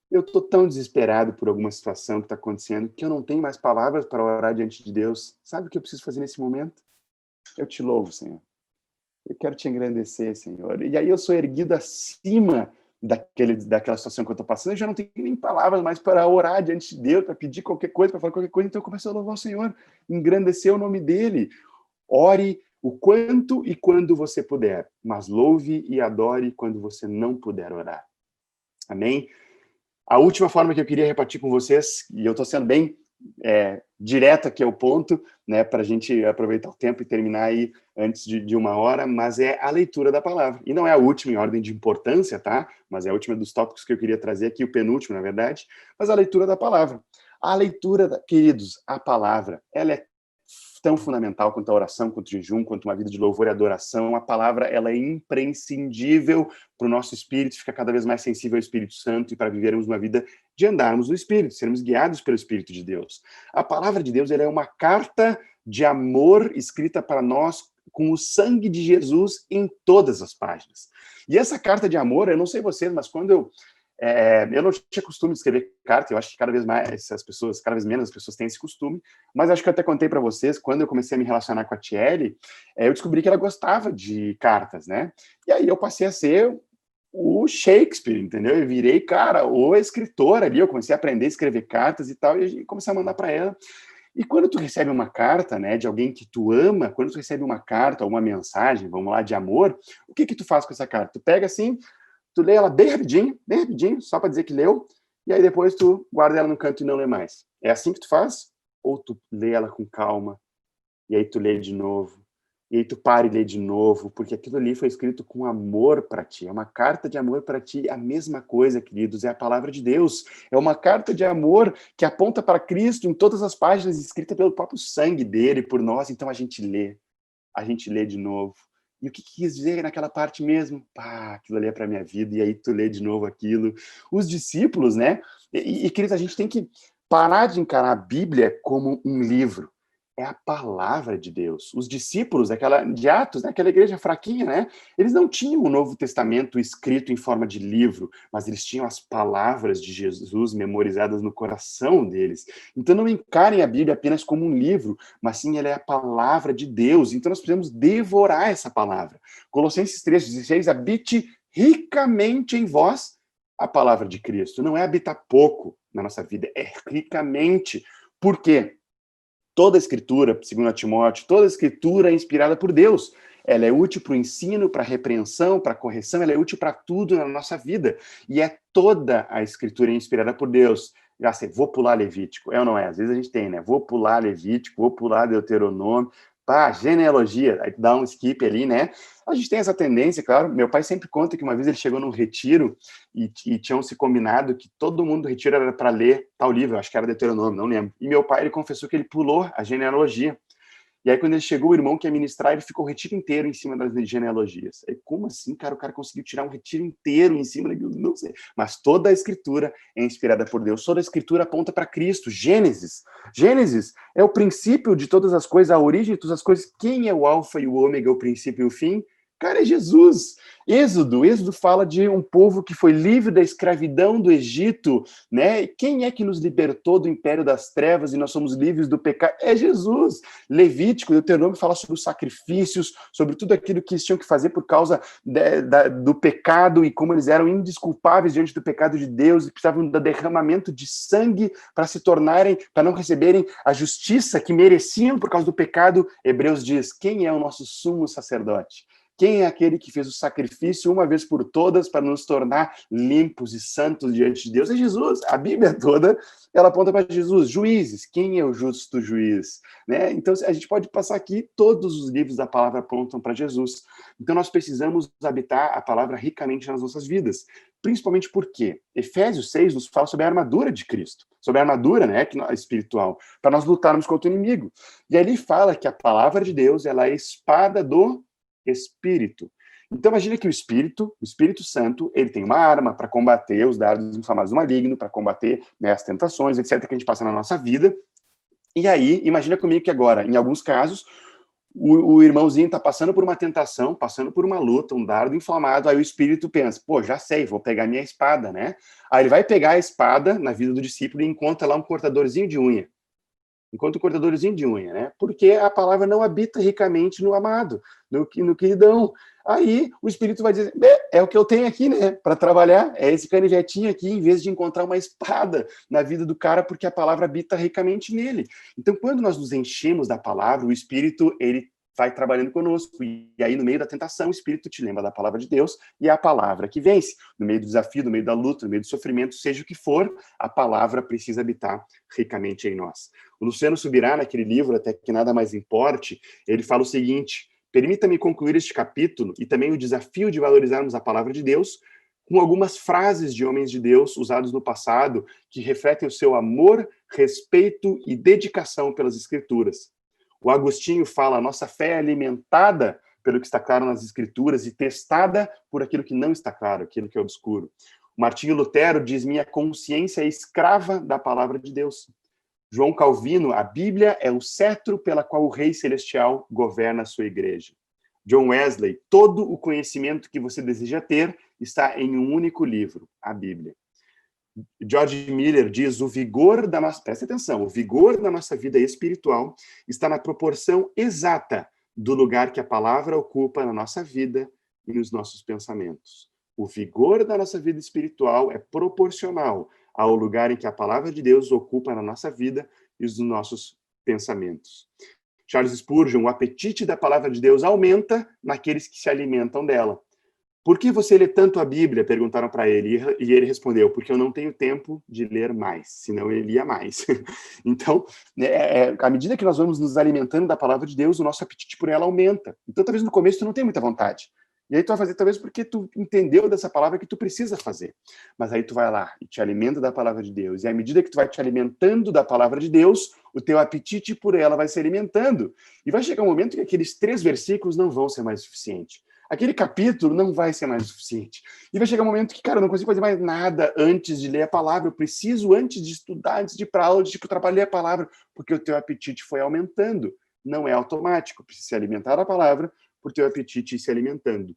Eu estou tão desesperado por alguma situação que está acontecendo que eu não tenho mais palavras para orar diante de Deus. Sabe o que eu preciso fazer nesse momento? Eu te louvo, Senhor. Eu quero te engrandecer, Senhor. E aí eu sou erguido acima daquela situação que eu estou passando. Eu já não tenho nem palavras mais para orar diante de Deus, para pedir qualquer coisa, para falar qualquer coisa. Então eu começo a louvar o Senhor, engrandecer o nome dEle. Ore o quanto e quando você puder, mas louve e adore quando você não puder orar. Amém? A última forma que eu queria repartir com vocês, e eu estou sendo bem direto aqui ao ponto, né, para a gente aproveitar o tempo e terminar aí antes de 1 hora, mas é a leitura da palavra. E não é a última em ordem de importância, tá? Mas é a última dos tópicos que eu queria trazer aqui, o penúltimo, na verdade, mas a leitura da palavra. A leitura, queridos, a palavra, ela é tão fundamental quanto a oração, quanto o jejum, quanto uma vida de louvor e adoração. A palavra, ela é imprescindível para o nosso espírito ficar cada vez mais sensível ao Espírito Santo e para vivermos uma vida de andarmos no Espírito, sermos guiados pelo Espírito de Deus. A palavra de Deus, ela é uma carta de amor escrita para nós com o sangue de Jesus em todas as páginas. E essa carta de amor, eu não sei vocês, mas quando eu não tinha costume de escrever carta, eu acho que cada vez menos as pessoas têm esse costume, mas acho que eu até contei para vocês, quando eu comecei a me relacionar com a Tiele, eu descobri que ela gostava de cartas, né? E aí eu passei a ser o Shakespeare, entendeu? Eu virei, cara, o escritor ali, eu comecei a aprender a escrever cartas e tal, e comecei a mandar para ela. E quando tu recebe uma carta, né, de alguém que tu ama, quando tu recebe uma carta ou uma mensagem, vamos lá, de amor, o que tu faz com essa carta? Tu pega assim, tu lê ela bem rapidinho, só para dizer que leu, e aí depois tu guarda ela no canto e não lê mais. É assim que tu faz? Ou tu lê ela com calma, e aí tu lê de novo, e aí tu para e lê de novo, porque aquilo ali foi escrito com amor para ti, é uma carta de amor para ti, a mesma coisa, queridos, é a palavra de Deus, é uma carta de amor que aponta para Cristo em todas as páginas, escrita pelo próprio sangue dele, por nós, então a gente lê de novo. E o que quis dizer naquela parte mesmo? Pá, aquilo ali é para minha vida, e aí tu lê de novo aquilo. Os discípulos, né? E queridos, a gente tem que parar de encarar a Bíblia como um livro. É a palavra de Deus. Os discípulos de Atos, né, aquela igreja fraquinha, né? Eles não tinham o Novo Testamento escrito em forma de livro, mas eles tinham as palavras de Jesus memorizadas no coração deles. Então não encarem a Bíblia apenas como um livro, mas sim ela é a palavra de Deus. Então nós precisamos devorar essa palavra. Colossenses 3,16, habite ricamente em vós a palavra de Cristo. Não é habitar pouco na nossa vida, é ricamente. Por quê? Toda a escritura, segundo Timóteo, toda a escritura é inspirada por Deus. Ela é útil para o ensino, para a repreensão, para a correção, ela é útil para tudo na nossa vida. E é toda a escritura inspirada por Deus. Já sei, vou pular Levítico. É ou não é? Às vezes a gente tem, né? Vou pular Levítico, vou pular Deuteronômio. Pá, genealogia, aí tu dá um skip ali, né? A gente tem essa tendência, claro. Meu pai sempre conta que uma vez ele chegou num retiro e tinham se combinado que todo mundo do retiro era para ler tal livro, acho que era Deuteronômio, não lembro. E meu pai, ele confessou que ele pulou a genealogia. E aí, quando ele chegou, o irmão que ia ministrar, ele ficou o retiro inteiro em cima das genealogias. Aí, como assim, cara? O cara conseguiu tirar um retiro inteiro em cima daquilo? Não sei. Mas toda a escritura é inspirada por Deus. Toda a escritura aponta para Cristo. Gênesis. Gênesis é o princípio de todas as coisas, a origem de todas as coisas. Quem é o alfa e o ômega, o princípio e o fim? Cara, é Jesus. Êxodo fala de um povo que foi livre da escravidão do Egito, né? E quem é que nos libertou do império das trevas e nós somos livres do pecado? É Jesus. Levítico, Deuteronômio fala sobre os sacrifícios, sobre tudo aquilo que eles tinham que fazer por causa do pecado e como eles eram indesculpáveis diante do pecado de Deus e precisavam do derramamento de sangue para se tornarem, para não receberem a justiça que mereciam por causa do pecado. Hebreus diz, quem é o nosso sumo sacerdote? Quem é aquele que fez o sacrifício uma vez por todas para nos tornar limpos e santos diante de Deus? É Jesus. A Bíblia toda, ela aponta para Jesus. Juízes, quem é o justo juiz? Né? Então, a gente pode passar aqui, todos os livros da palavra apontam para Jesus. Então, nós precisamos habitar a palavra ricamente nas nossas vidas. Principalmente porque Efésios 6 nos fala sobre a armadura de Cristo, sobre a armadura, né, espiritual, para nós lutarmos contra o inimigo. E ali fala que a palavra de Deus, ela é a espada do Espírito. Então, imagina que o Espírito Santo, ele tem uma arma para combater os dardos inflamados do maligno, para combater, né, as tentações, etc., que a gente passa na nossa vida. E aí, imagina comigo que agora, em alguns casos, o irmãozinho está passando por uma tentação, passando por uma luta, um dardo inflamado, aí o Espírito pensa, pô, já sei, vou pegar minha espada, né? Aí ele vai pegar a espada na vida do discípulo e encontra lá um cortadorzinho de unha. Enquanto o cortadorzinho de unha, né? Porque a palavra não habita ricamente no amado, no queridão. Aí o Espírito vai dizer, é o que eu tenho aqui, né? Para trabalhar, é esse canivetinho aqui, em vez de encontrar uma espada na vida do cara, porque a palavra habita ricamente nele. Então, quando nós nos enchemos da palavra, o Espírito, ele vai trabalhando conosco, e aí no meio da tentação, o Espírito te lembra da palavra de Deus, e é a palavra que vence. No meio do desafio, no meio da luta, no meio do sofrimento, seja o que for, a palavra precisa habitar ricamente em nós. O Luciano Subirá, naquele livro, Até que Nada Mais Importe, ele fala o seguinte, permita-me concluir este capítulo, e também o desafio de valorizarmos a palavra de Deus, com algumas frases de homens de Deus usados no passado, que refletem o seu amor, respeito e dedicação pelas Escrituras. O Agostinho fala, a nossa fé é alimentada pelo que está claro nas Escrituras e testada por aquilo que não está claro, aquilo que é obscuro. O Martinho Lutero diz, minha consciência é escrava da palavra de Deus. João Calvino, a Bíblia é o cetro pela qual o Rei Celestial governa a sua igreja. John Wesley, todo o conhecimento que você deseja ter está em um único livro, a Bíblia. George Miller diz, presta atenção, o vigor da nossa vida espiritual está na proporção exata do lugar que a palavra ocupa na nossa vida e nos nossos pensamentos. O vigor da nossa vida espiritual é proporcional ao lugar em que a palavra de Deus ocupa na nossa vida e nos nossos pensamentos. Charles Spurgeon, o apetite da palavra de Deus aumenta naqueles que se alimentam dela. Por que você lê tanto a Bíblia? Perguntaram para ele. E ele respondeu, porque eu não tenho tempo de ler mais, senão ele lia mais. Então, à medida que nós vamos nos alimentando da palavra de Deus, o nosso apetite por ela aumenta. Então, talvez no começo tu não tenha muita vontade. E aí tu vai fazer talvez porque tu entendeu dessa palavra que tu precisa fazer. Mas aí tu vai lá e te alimenta da palavra de Deus. E à medida que tu vai te alimentando da palavra de Deus, o teu apetite por ela vai se alimentando. E vai chegar um momento que aqueles 3 versículos não vão ser mais suficientes. Aquele capítulo não vai ser mais suficiente. E vai chegar um momento que, cara, eu não consigo fazer mais nada antes de ler a palavra. Eu preciso, antes de estudar, antes de ir para aula, de ir para o trabalho, ler a palavra, porque o teu apetite foi aumentando. Não é automático. Precisa se alimentar da palavra por teu apetite ir se alimentando.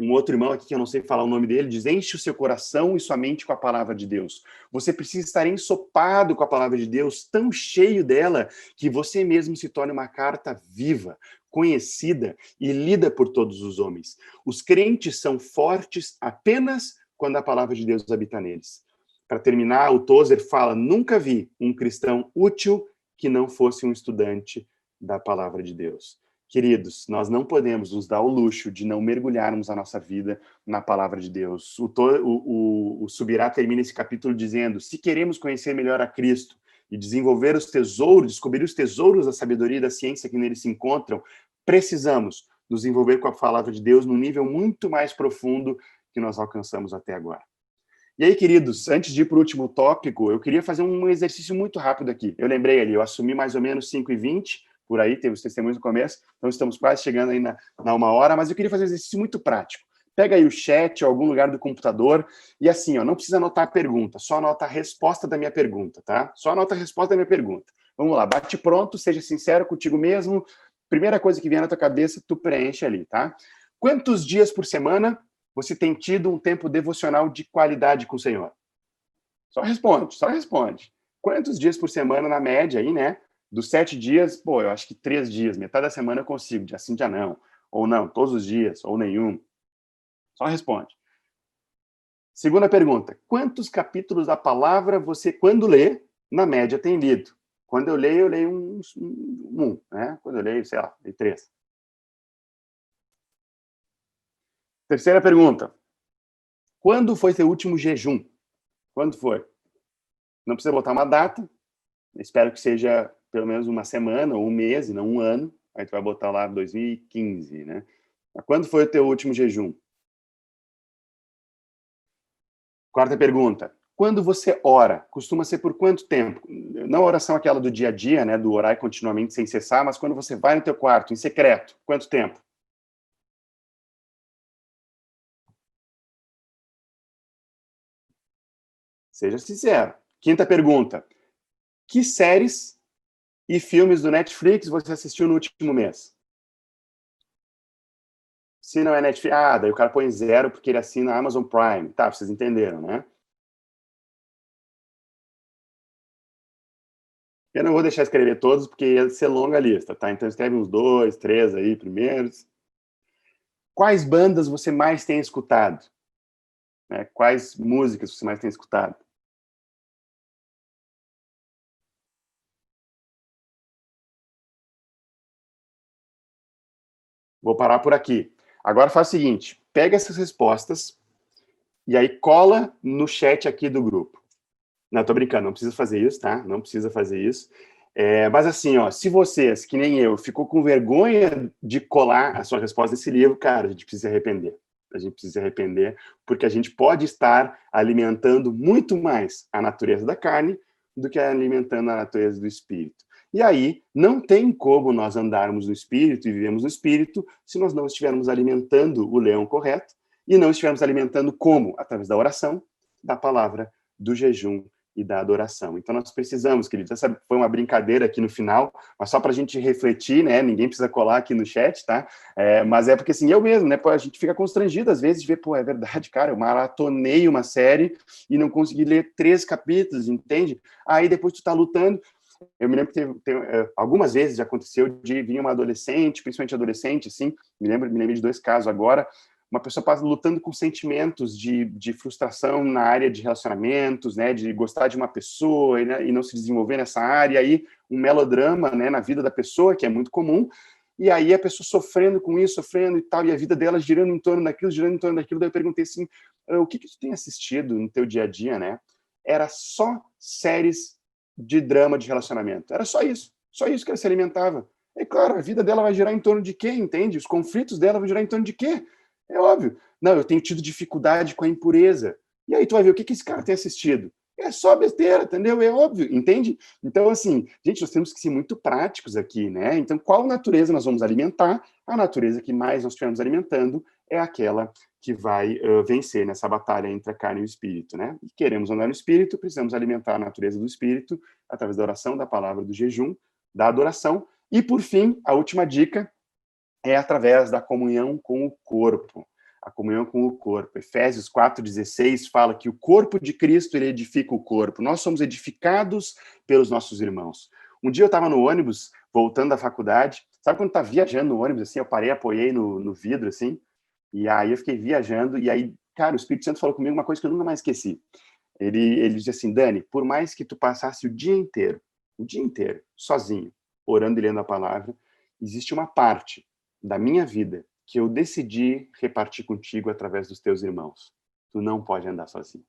Um outro irmão aqui, que eu não sei falar o nome dele, diz, enche o seu coração e sua mente com a palavra de Deus. Você precisa estar ensopado com a palavra de Deus, tão cheio dela, que você mesmo se torne uma carta viva, conhecida e lida por todos os homens. Os crentes são fortes apenas quando a palavra de Deus habita neles. Para terminar, o Tozer fala, nunca vi um cristão útil que não fosse um estudante da palavra de Deus. Queridos, nós não podemos nos dar o luxo de não mergulharmos a nossa vida na palavra de Deus. O Subirá termina esse capítulo dizendo: se queremos conhecer melhor a Cristo e desenvolver os tesouros, descobrir os tesouros da sabedoria e da ciência que neles se encontram, precisamos nos envolver com a palavra de Deus num nível muito mais profundo que nós alcançamos até agora. E aí, queridos, antes de ir para o último tópico, eu queria fazer um exercício muito rápido aqui. Eu lembrei ali, eu assumi mais ou menos 5h20, por aí, teve os testemunhos no começo, então estamos quase chegando aí na 1 hora, mas eu queria fazer um exercício muito prático. Pega aí o chat ou algum lugar do computador e assim, ó, não precisa anotar a pergunta, só anota a resposta da minha pergunta, tá? Só anota a resposta da minha pergunta. Vamos lá, bate pronto, seja sincero contigo mesmo. Primeira coisa que vier na tua cabeça, tu preenche ali, tá? Quantos dias por semana você tem tido um tempo devocional de qualidade com o Senhor? Só responde, só responde. Quantos dias por semana, na média aí, né? Dos 7 dias, pô, eu acho que 3 dias, metade da semana eu consigo, dia sim, dia não. Ou não, todos os dias, ou nenhum. Só responde. Segunda pergunta, quantos capítulos da palavra você, quando lê, na média tem lido? Quando eu leio um, né? Quando eu leio, sei lá, leio 3. Terceira pergunta, quando foi seu último jejum? Quando foi? Não precisa botar uma data, espero que seja pelo menos uma semana ou um mês, e não um ano. Aí tu vai botar lá 2015, né? Mas quando foi o teu último jejum? Quarta pergunta. Quando você ora, costuma ser por quanto tempo? Não a oração aquela do dia a dia, né? Do orar continuamente sem cessar, mas quando você vai no teu quarto, em secreto, quanto tempo? Seja sincero. Quinta pergunta. Que séries e filmes do Netflix você assistiu no último mês? Se não é Netflix, daí o cara põe 0 porque ele assina a Amazon Prime. Tá, vocês entenderam, né? Eu não vou deixar escrever todos porque ia ser longa a lista, tá? Então escreve uns 2, 3 aí primeiros. Quais bandas você mais tem escutado? Né? Quais músicas você mais tem escutado? Vou parar por aqui. Agora faz o seguinte, pega essas respostas e aí cola no chat aqui do grupo. Não, tô brincando, não precisa fazer isso, tá? Não precisa fazer isso. Mas assim, ó, se vocês, que nem eu, ficou com vergonha de colar a sua resposta desse livro, cara, a gente precisa se arrepender. A gente precisa se arrepender, porque a gente pode estar alimentando muito mais a natureza da carne do que alimentando a natureza do espírito. E aí, não tem como nós andarmos no espírito e vivemos no espírito se nós não estivermos alimentando o leão correto e não estivermos alimentando como? Através da oração, da palavra, do jejum e da adoração. Então, nós precisamos, queridos, essa foi uma brincadeira aqui no final, mas só para a gente refletir, né? Ninguém precisa colar aqui no chat, tá? Mas é porque, assim, eu mesmo, né? Pô, a gente fica constrangido, às vezes, de ver, pô, é verdade, cara, eu maratonei uma série e não consegui ler 3 capítulos, entende? Aí, depois tu tá lutando. Eu me lembro que algumas vezes já aconteceu de vir uma adolescente, principalmente adolescente, assim, me lembro de 2 casos agora, uma pessoa passa lutando com sentimentos de frustração na área de relacionamentos, né, de gostar de uma pessoa e não se desenvolver nessa área, e aí um melodrama, né, na vida da pessoa, que é muito comum, e aí a pessoa sofrendo com isso, sofrendo e tal, e a vida dela girando em torno daquilo, daí eu perguntei assim, o que tu tem assistido no teu dia a dia, né? Era só séries de drama de relacionamento. Era só isso que ela se alimentava. É claro, a vida dela vai girar em torno de quê, entende? Os conflitos dela vão girar em torno de quê? É óbvio. Não, eu tenho tido dificuldade com a impureza. E aí tu vai ver o que esse cara tem assistido. É só besteira, entendeu? É óbvio, entende? Então, assim, gente, nós temos que ser muito práticos aqui, né? Então, qual natureza nós vamos alimentar? A natureza que mais nós estivermos alimentando é aquela que vai vencer nessa batalha entre a carne e o espírito, né? E queremos andar no espírito, precisamos alimentar a natureza do espírito através da oração, da palavra, do jejum, da adoração. E, por fim, a última dica é através da comunhão com o corpo. A comunhão com o corpo. Efésios 4,16 fala que o corpo de Cristo, ele edifica o corpo. Nós somos edificados pelos nossos irmãos. Um dia eu estava no ônibus, voltando da faculdade. Sabe quando tá viajando no ônibus, assim, eu parei, apoiei no vidro, assim, e aí eu fiquei viajando, e aí, cara, o Espírito Santo falou comigo uma coisa que eu nunca mais esqueci. Ele disse assim, Dani, por mais que tu passasse o dia inteiro, sozinho, orando e lendo a palavra, existe uma parte da minha vida que eu decidi repartir contigo através dos teus irmãos. Tu não pode andar sozinho.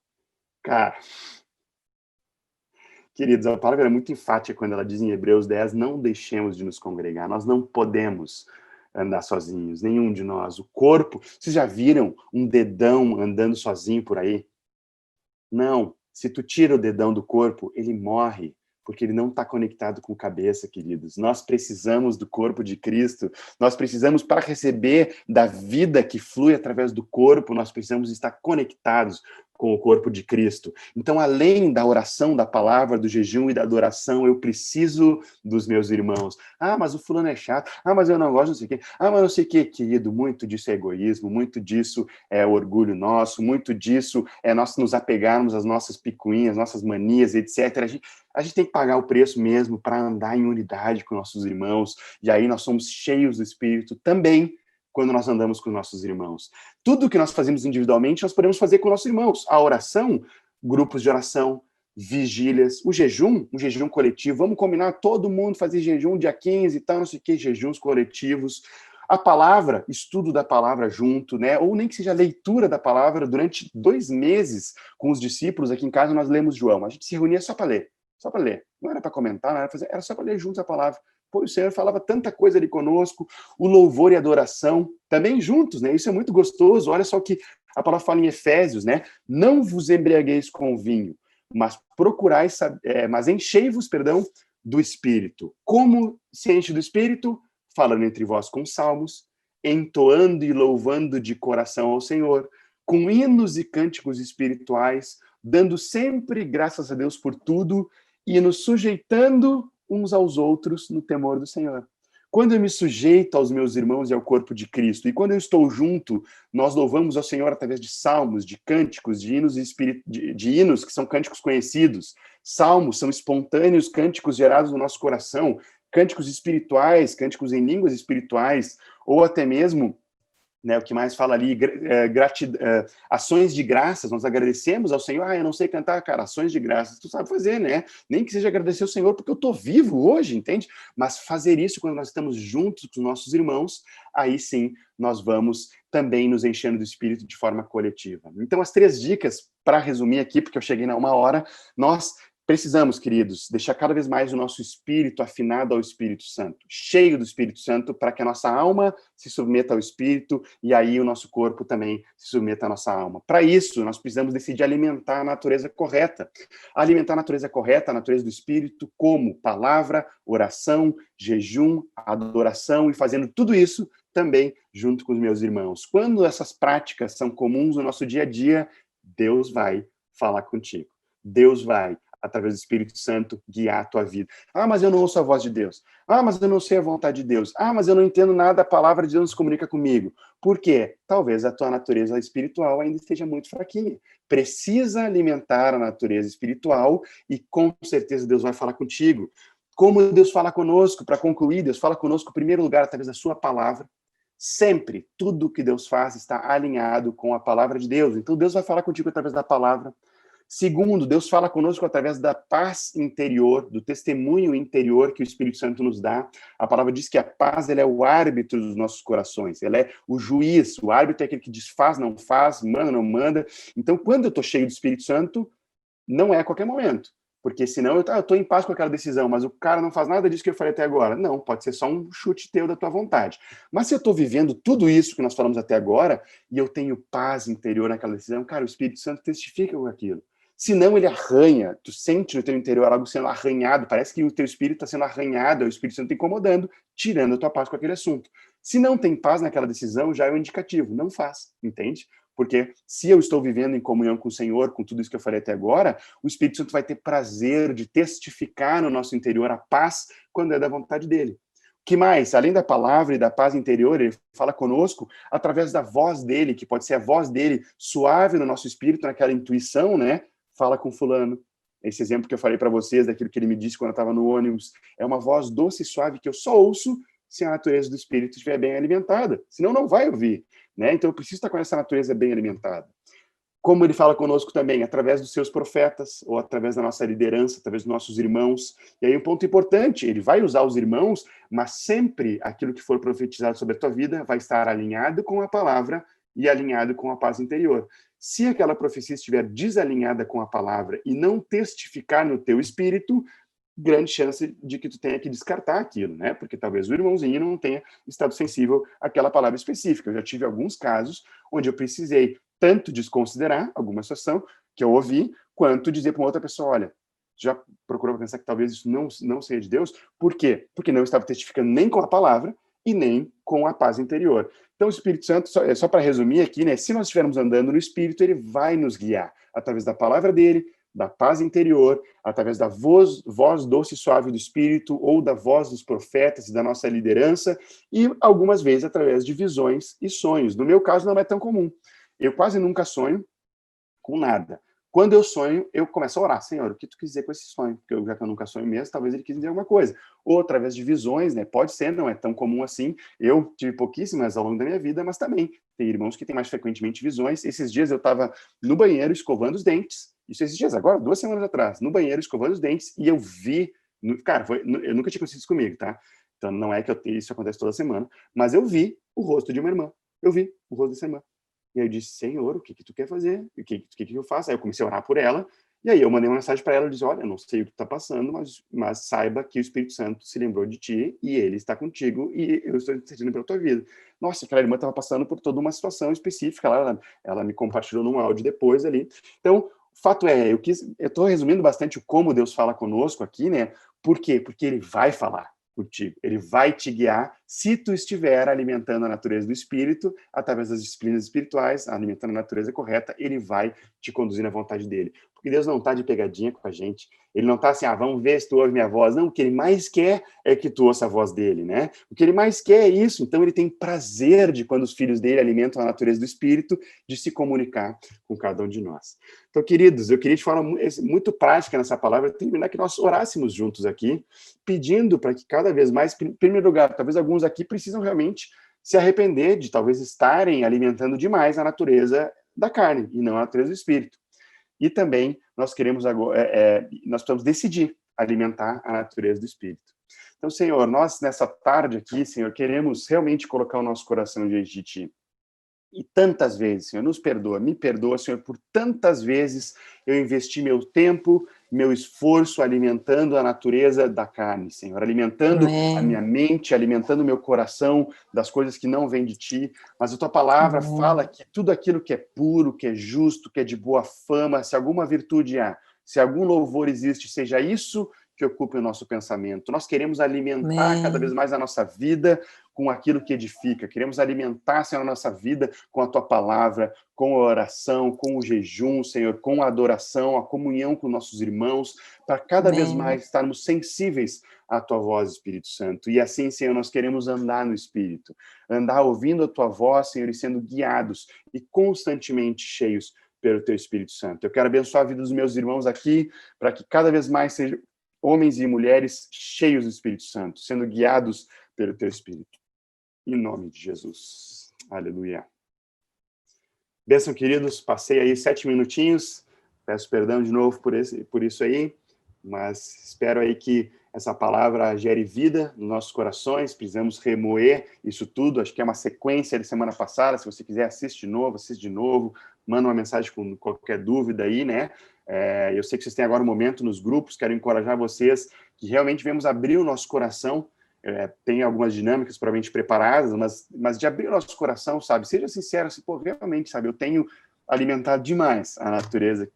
Cara, queridos, a palavra é muito enfática quando ela diz em Hebreus 10, não deixemos de nos congregar. Nós não podemos andar sozinhos, nenhum de nós. O corpo, vocês já viram um dedão andando sozinho por aí? Não. Se tu tira o dedão do corpo, ele morre, porque ele não está conectado com a cabeça, queridos. Nós precisamos do corpo de Cristo, nós precisamos, para receber da vida que flui através do corpo, nós precisamos estar conectados com o corpo de Cristo. Então, além da oração, da palavra, do jejum e da adoração, eu preciso dos meus irmãos. Ah, mas o fulano é chato. Ah, mas eu não gosto, não sei o quê. Ah, mas não sei o quê, querido. Muito disso é egoísmo, muito disso é orgulho nosso, muito disso é nós nos apegarmos às nossas picuinhas, nossas manias, etc. A gente tem que pagar o preço mesmo para andar em unidade com nossos irmãos. E aí nós somos cheios do Espírito também, quando nós andamos com nossos irmãos. Tudo que nós fazemos individualmente, nós podemos fazer com nossos irmãos. A oração, grupos de oração, vigílias, o jejum coletivo. Vamos combinar todo mundo fazer jejum dia 15 e tal, não sei o que, jejuns coletivos. A palavra, estudo da palavra junto, né? Ou nem que seja leitura da palavra durante 2 meses com os discípulos. Aqui em casa nós lemos João. A gente se reunia só para ler. Só para ler. Não era para comentar, não era, fazer, era só para ler juntos a palavra. Pô, o Senhor falava tanta coisa ali conosco, o louvor e a adoração, também juntos, né? Isso é muito gostoso. Olha só o que a palavra fala em Efésios, né? Não vos embriagueis com vinho, mas procurai, mas enchei-vos, do Espírito. Como se enche do Espírito? Falando entre vós com salmos, entoando e louvando de coração ao Senhor, com hinos e cânticos espirituais, dando sempre graças a Deus por tudo e nos sujeitando uns aos outros no temor do Senhor. Quando eu me sujeito aos meus irmãos e ao corpo de Cristo, e quando eu estou junto, nós louvamos ao Senhor através de salmos, de cânticos, de hinos, de hinos que são cânticos conhecidos. Salmos são espontâneos cânticos gerados no nosso coração, cânticos espirituais, cânticos em línguas espirituais, ou até mesmo, né, o que mais fala ali, ações de graças, nós agradecemos ao Senhor. Ah, eu não sei cantar, cara, ações de graças, tu sabe fazer, né? Nem que seja agradecer ao Senhor porque eu tô vivo hoje, entende? Mas fazer isso quando nós estamos juntos com os nossos irmãos, aí sim, nós vamos também nos enchendo do Espírito de forma coletiva. Então, as 3 dicas, para resumir aqui, porque eu cheguei na 1 hora, nós precisamos, queridos, deixar cada vez mais o nosso espírito afinado ao Espírito Santo, cheio do Espírito Santo, para que a nossa alma se submeta ao Espírito e aí o nosso corpo também se submeta à nossa alma. Para isso, nós precisamos decidir alimentar a natureza correta. Alimentar a natureza correta, a natureza do Espírito, como palavra, oração, jejum, adoração e fazendo tudo isso também junto com os meus irmãos. Quando essas práticas são comuns no nosso dia a dia, Deus vai falar contigo. Deus vai, através do Espírito Santo, guiar a tua vida. Ah, mas eu não ouço a voz de Deus. Ah, mas eu não sei a vontade de Deus. Ah, mas eu não entendo nada, a palavra de Deus não se comunica comigo. Por quê? Talvez a tua natureza espiritual ainda esteja muito fraquinha. Precisa alimentar a natureza espiritual e com certeza Deus vai falar contigo. Como Deus fala conosco? Para concluir, Deus fala conosco, em primeiro lugar, através da sua palavra. Sempre, tudo que Deus faz está alinhado com a palavra de Deus. Então, Deus vai falar contigo através da palavra. Segundo, Deus fala conosco através da paz interior, do testemunho interior que o Espírito Santo nos dá. A palavra diz que a paz ela é o árbitro dos nossos corações, ela é o juiz, o árbitro é aquele que diz faz, não faz, manda, não manda. Então, quando eu estou cheio do Espírito Santo, não é a qualquer momento, porque senão eu estou em paz com aquela decisão, mas o cara não faz nada disso que eu falei até agora. Não, pode ser só um chute teu da tua vontade. Mas se eu estou vivendo tudo isso que nós falamos até agora, e eu tenho paz interior naquela decisão, cara, o Espírito Santo testifica com aquilo. Senão ele arranha, tu sente no teu interior algo sendo arranhado, parece que o teu espírito está sendo arranhado, é o Espírito Santo te incomodando, tirando a tua paz com aquele assunto. Se não tem paz naquela decisão, já é um indicativo, não faz, entende? Porque se eu estou vivendo em comunhão com o Senhor, com tudo isso que eu falei até agora, o Espírito Santo vai ter prazer de testificar no nosso interior a paz quando é da vontade dele. Que mais? Além da palavra e da paz interior, ele fala conosco através da voz dele, que pode ser a voz dele suave no nosso espírito, naquela intuição, né? Fala com fulano. Esse exemplo que eu falei para vocês, daquilo que ele me disse quando eu estava no ônibus, é uma voz doce e suave que eu só ouço se a natureza do espírito estiver bem alimentada. Senão não vai ouvir, né? Então eu preciso estar com essa natureza bem alimentada. Como ele fala conosco também, através dos seus profetas, ou através da nossa liderança, através dos nossos irmãos. E aí um ponto importante, ele vai usar os irmãos, mas sempre aquilo que for profetizado sobre a tua vida vai estar alinhado com a palavra e alinhado com a paz interior. Se aquela profecia estiver desalinhada com a palavra e não testificar no teu espírito, grande chance de que tu tenha que descartar aquilo, né? Porque talvez o irmãozinho não tenha estado sensível àquela palavra específica. Eu já tive alguns casos onde eu precisei tanto desconsiderar alguma situação que eu ouvi, quanto dizer para uma outra pessoa, olha, já procurou pensar que talvez isso não seja de Deus? Por quê? Porque não estava testificando nem com a palavra e nem com a paz interior. Então, o Espírito Santo, só para resumir aqui, né? Se nós estivermos andando no Espírito, ele vai nos guiar através da palavra dele, da paz interior, através da voz doce e suave do Espírito, ou da voz dos profetas e da nossa liderança, e algumas vezes através de visões e sonhos. No meu caso, não é tão comum. Eu quase nunca sonho com nada. Quando eu sonho, eu começo a orar. Senhor, o que tu quis dizer com esse sonho? Porque já que eu nunca sonho mesmo, talvez ele quis dizer alguma coisa. Ou através de visões, né? Pode ser, não é tão comum assim. Eu tive pouquíssimas ao longo da minha vida, mas também tem irmãos que têm mais frequentemente visões. Esses dias eu estava no banheiro escovando os dentes. Isso esses dias, agora, 2 semanas atrás, no banheiro escovando os dentes, e eu vi... Cara, eu nunca tinha acontecido isso comigo, tá? Então não é que isso acontece toda semana, mas eu vi o rosto de uma irmã. Eu vi o rosto dessa irmã. E aí eu disse, Senhor, o que tu quer fazer? O que eu faço? Aí eu comecei a orar por ela, e aí eu mandei uma mensagem para ela, eu disse, olha, eu não sei o que está passando, mas saiba que o Espírito Santo se lembrou de ti, e ele está contigo, e eu estou intercedendo pela tua vida. Nossa, aquela irmã estava passando por toda uma situação específica, ela me compartilhou num áudio depois ali. Então, o fato é, eu estou resumindo bastante o como Deus fala conosco aqui, né? Por quê? Porque ele vai falar contigo. Ele vai te guiar se tu estiver alimentando a natureza do Espírito, através das disciplinas espirituais, alimentando a natureza correta, ele vai te conduzir na vontade dele. Porque Deus não está de pegadinha com a gente. Ele não está assim, vamos ver se tu ouve minha voz. Não, o que ele mais quer é que tu ouça a voz dele, né? O que ele mais quer é isso. Então, ele tem prazer de, quando os filhos dele alimentam a natureza do Espírito, de se comunicar com cada um de nós. Então, queridos, eu queria de forma muito prática nessa palavra terminar que nós orássemos juntos aqui, pedindo para que cada vez mais, em primeiro lugar, talvez alguns aqui precisam realmente se arrepender de talvez estarem alimentando demais a natureza da carne e não a natureza do Espírito. E também nós queremos agora, nós precisamos decidir alimentar a natureza do Espírito. Então, Senhor, nós nessa tarde aqui, Senhor, queremos realmente colocar o nosso coração diante de Ti. E tantas vezes, Senhor, me perdoa, Senhor, por tantas vezes eu investi meu tempo, meu esforço alimentando a natureza da carne, Senhor, alimentando a minha mente, alimentando o meu coração das coisas que não vêm de Ti, mas a Tua palavra fala que tudo aquilo que é puro, que é justo, que é de boa fama, se alguma virtude há, se algum louvor existe, seja isso que ocupe o nosso pensamento. Nós queremos alimentar cada vez mais a nossa vida com aquilo que edifica. Queremos alimentar, Senhor, a nossa vida com a Tua palavra, com a oração, com o jejum, Senhor, com a adoração, a comunhão com nossos irmãos, para cada vez mais estarmos sensíveis à Tua voz, Espírito Santo. E assim, Senhor, nós queremos andar no Espírito, andar ouvindo a Tua voz, Senhor, e sendo guiados e constantemente cheios pelo Teu Espírito Santo. Eu quero abençoar a vida dos meus irmãos aqui, para que cada vez mais sejam homens e mulheres cheios do Espírito Santo, sendo guiados pelo Teu Espírito. Em nome de Jesus. Aleluia. Bênção, queridos. Passei aí 7 minutinhos. Peço perdão de novo por isso aí, mas espero aí que essa palavra gere vida nos nossos corações. Precisamos remoer isso tudo. Acho que é uma sequência de semana passada. Se você quiser, assiste de novo. Manda uma mensagem com qualquer dúvida aí, né? Eu sei que vocês têm agora um momento nos grupos. Quero encorajar vocês que realmente vamos abrir o nosso coração. Tem algumas dinâmicas provavelmente preparadas, mas de abrir o nosso coração, sabe? Seja sincero, assim, realmente, sabe? Eu tenho alimentado demais a natureza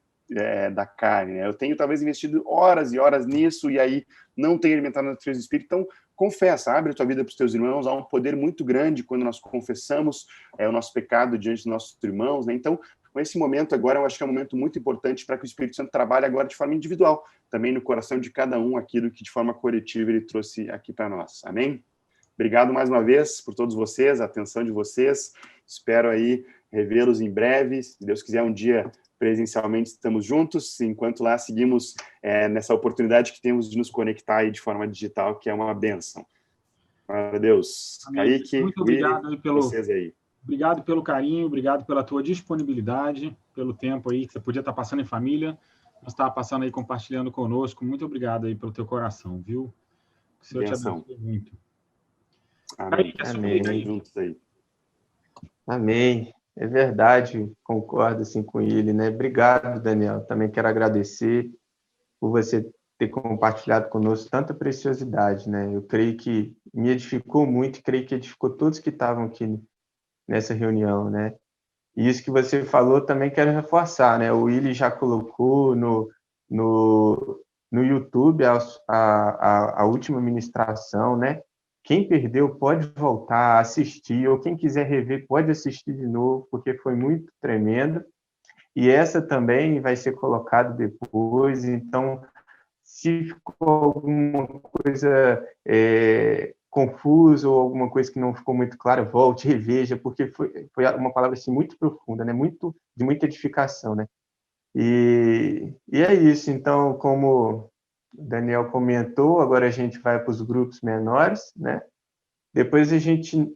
da carne, né? Eu tenho talvez investido horas e horas nisso e aí não tenho alimentado a natureza do Espírito. Então, confessa, abre a tua vida para os teus irmãos. Há um poder muito grande quando nós confessamos o nosso pecado diante dos nossos irmãos, né? Então, com esse momento agora, eu acho que é um momento muito importante para que o Espírito Santo trabalhe agora de forma individual, também no coração de cada um, aquilo que de forma coletiva ele trouxe aqui para nós. Amém? Obrigado mais uma vez por todos vocês, a atenção de vocês. Espero aí revê-los em breve. Se Deus quiser, um dia presencialmente estamos juntos, enquanto lá seguimos nessa oportunidade que temos de nos conectar aí de forma digital, que é uma bênção. Glória a Deus. Kaique,
muito obrigado aí
vocês aí.
Obrigado pelo carinho, obrigado pela tua disponibilidade. pelo tempo aí que você podia estar passando em família, mas estava passando aí compartilhando conosco. Muito obrigado aí pelo teu coração, viu? Que o Senhor te abençoe muito.
Amém.
Amém.
Juntos aí.
Amém. É verdade, concordo assim com ele, né? Obrigado, Daniel. Também quero agradecer por você ter compartilhado conosco tanta preciosidade, né? Eu creio que me edificou muito e creio que edificou todos que estavam aqui nessa reunião, né? E isso que você falou também quero reforçar, né? O Willi já colocou no YouTube a última ministração, né? Quem perdeu pode voltar a assistir, ou quem quiser rever pode assistir de novo, porque foi muito tremendo. E essa também vai ser colocada depois, então, se ficou alguma coisa confusa ou alguma coisa que não ficou muito clara, volte, reveja, porque foi uma palavra assim, muito profunda, né? De muita edificação, né? E é isso, então, como o Daniel comentou, agora a gente vai para os grupos menores, né? Depois a gente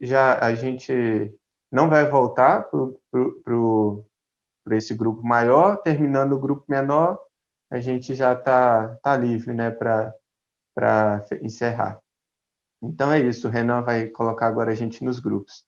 não vai voltar para esse grupo maior, terminando o grupo menor, a gente já tá livre, né, para encerrar. Então é isso, o Renan vai colocar agora a gente nos grupos.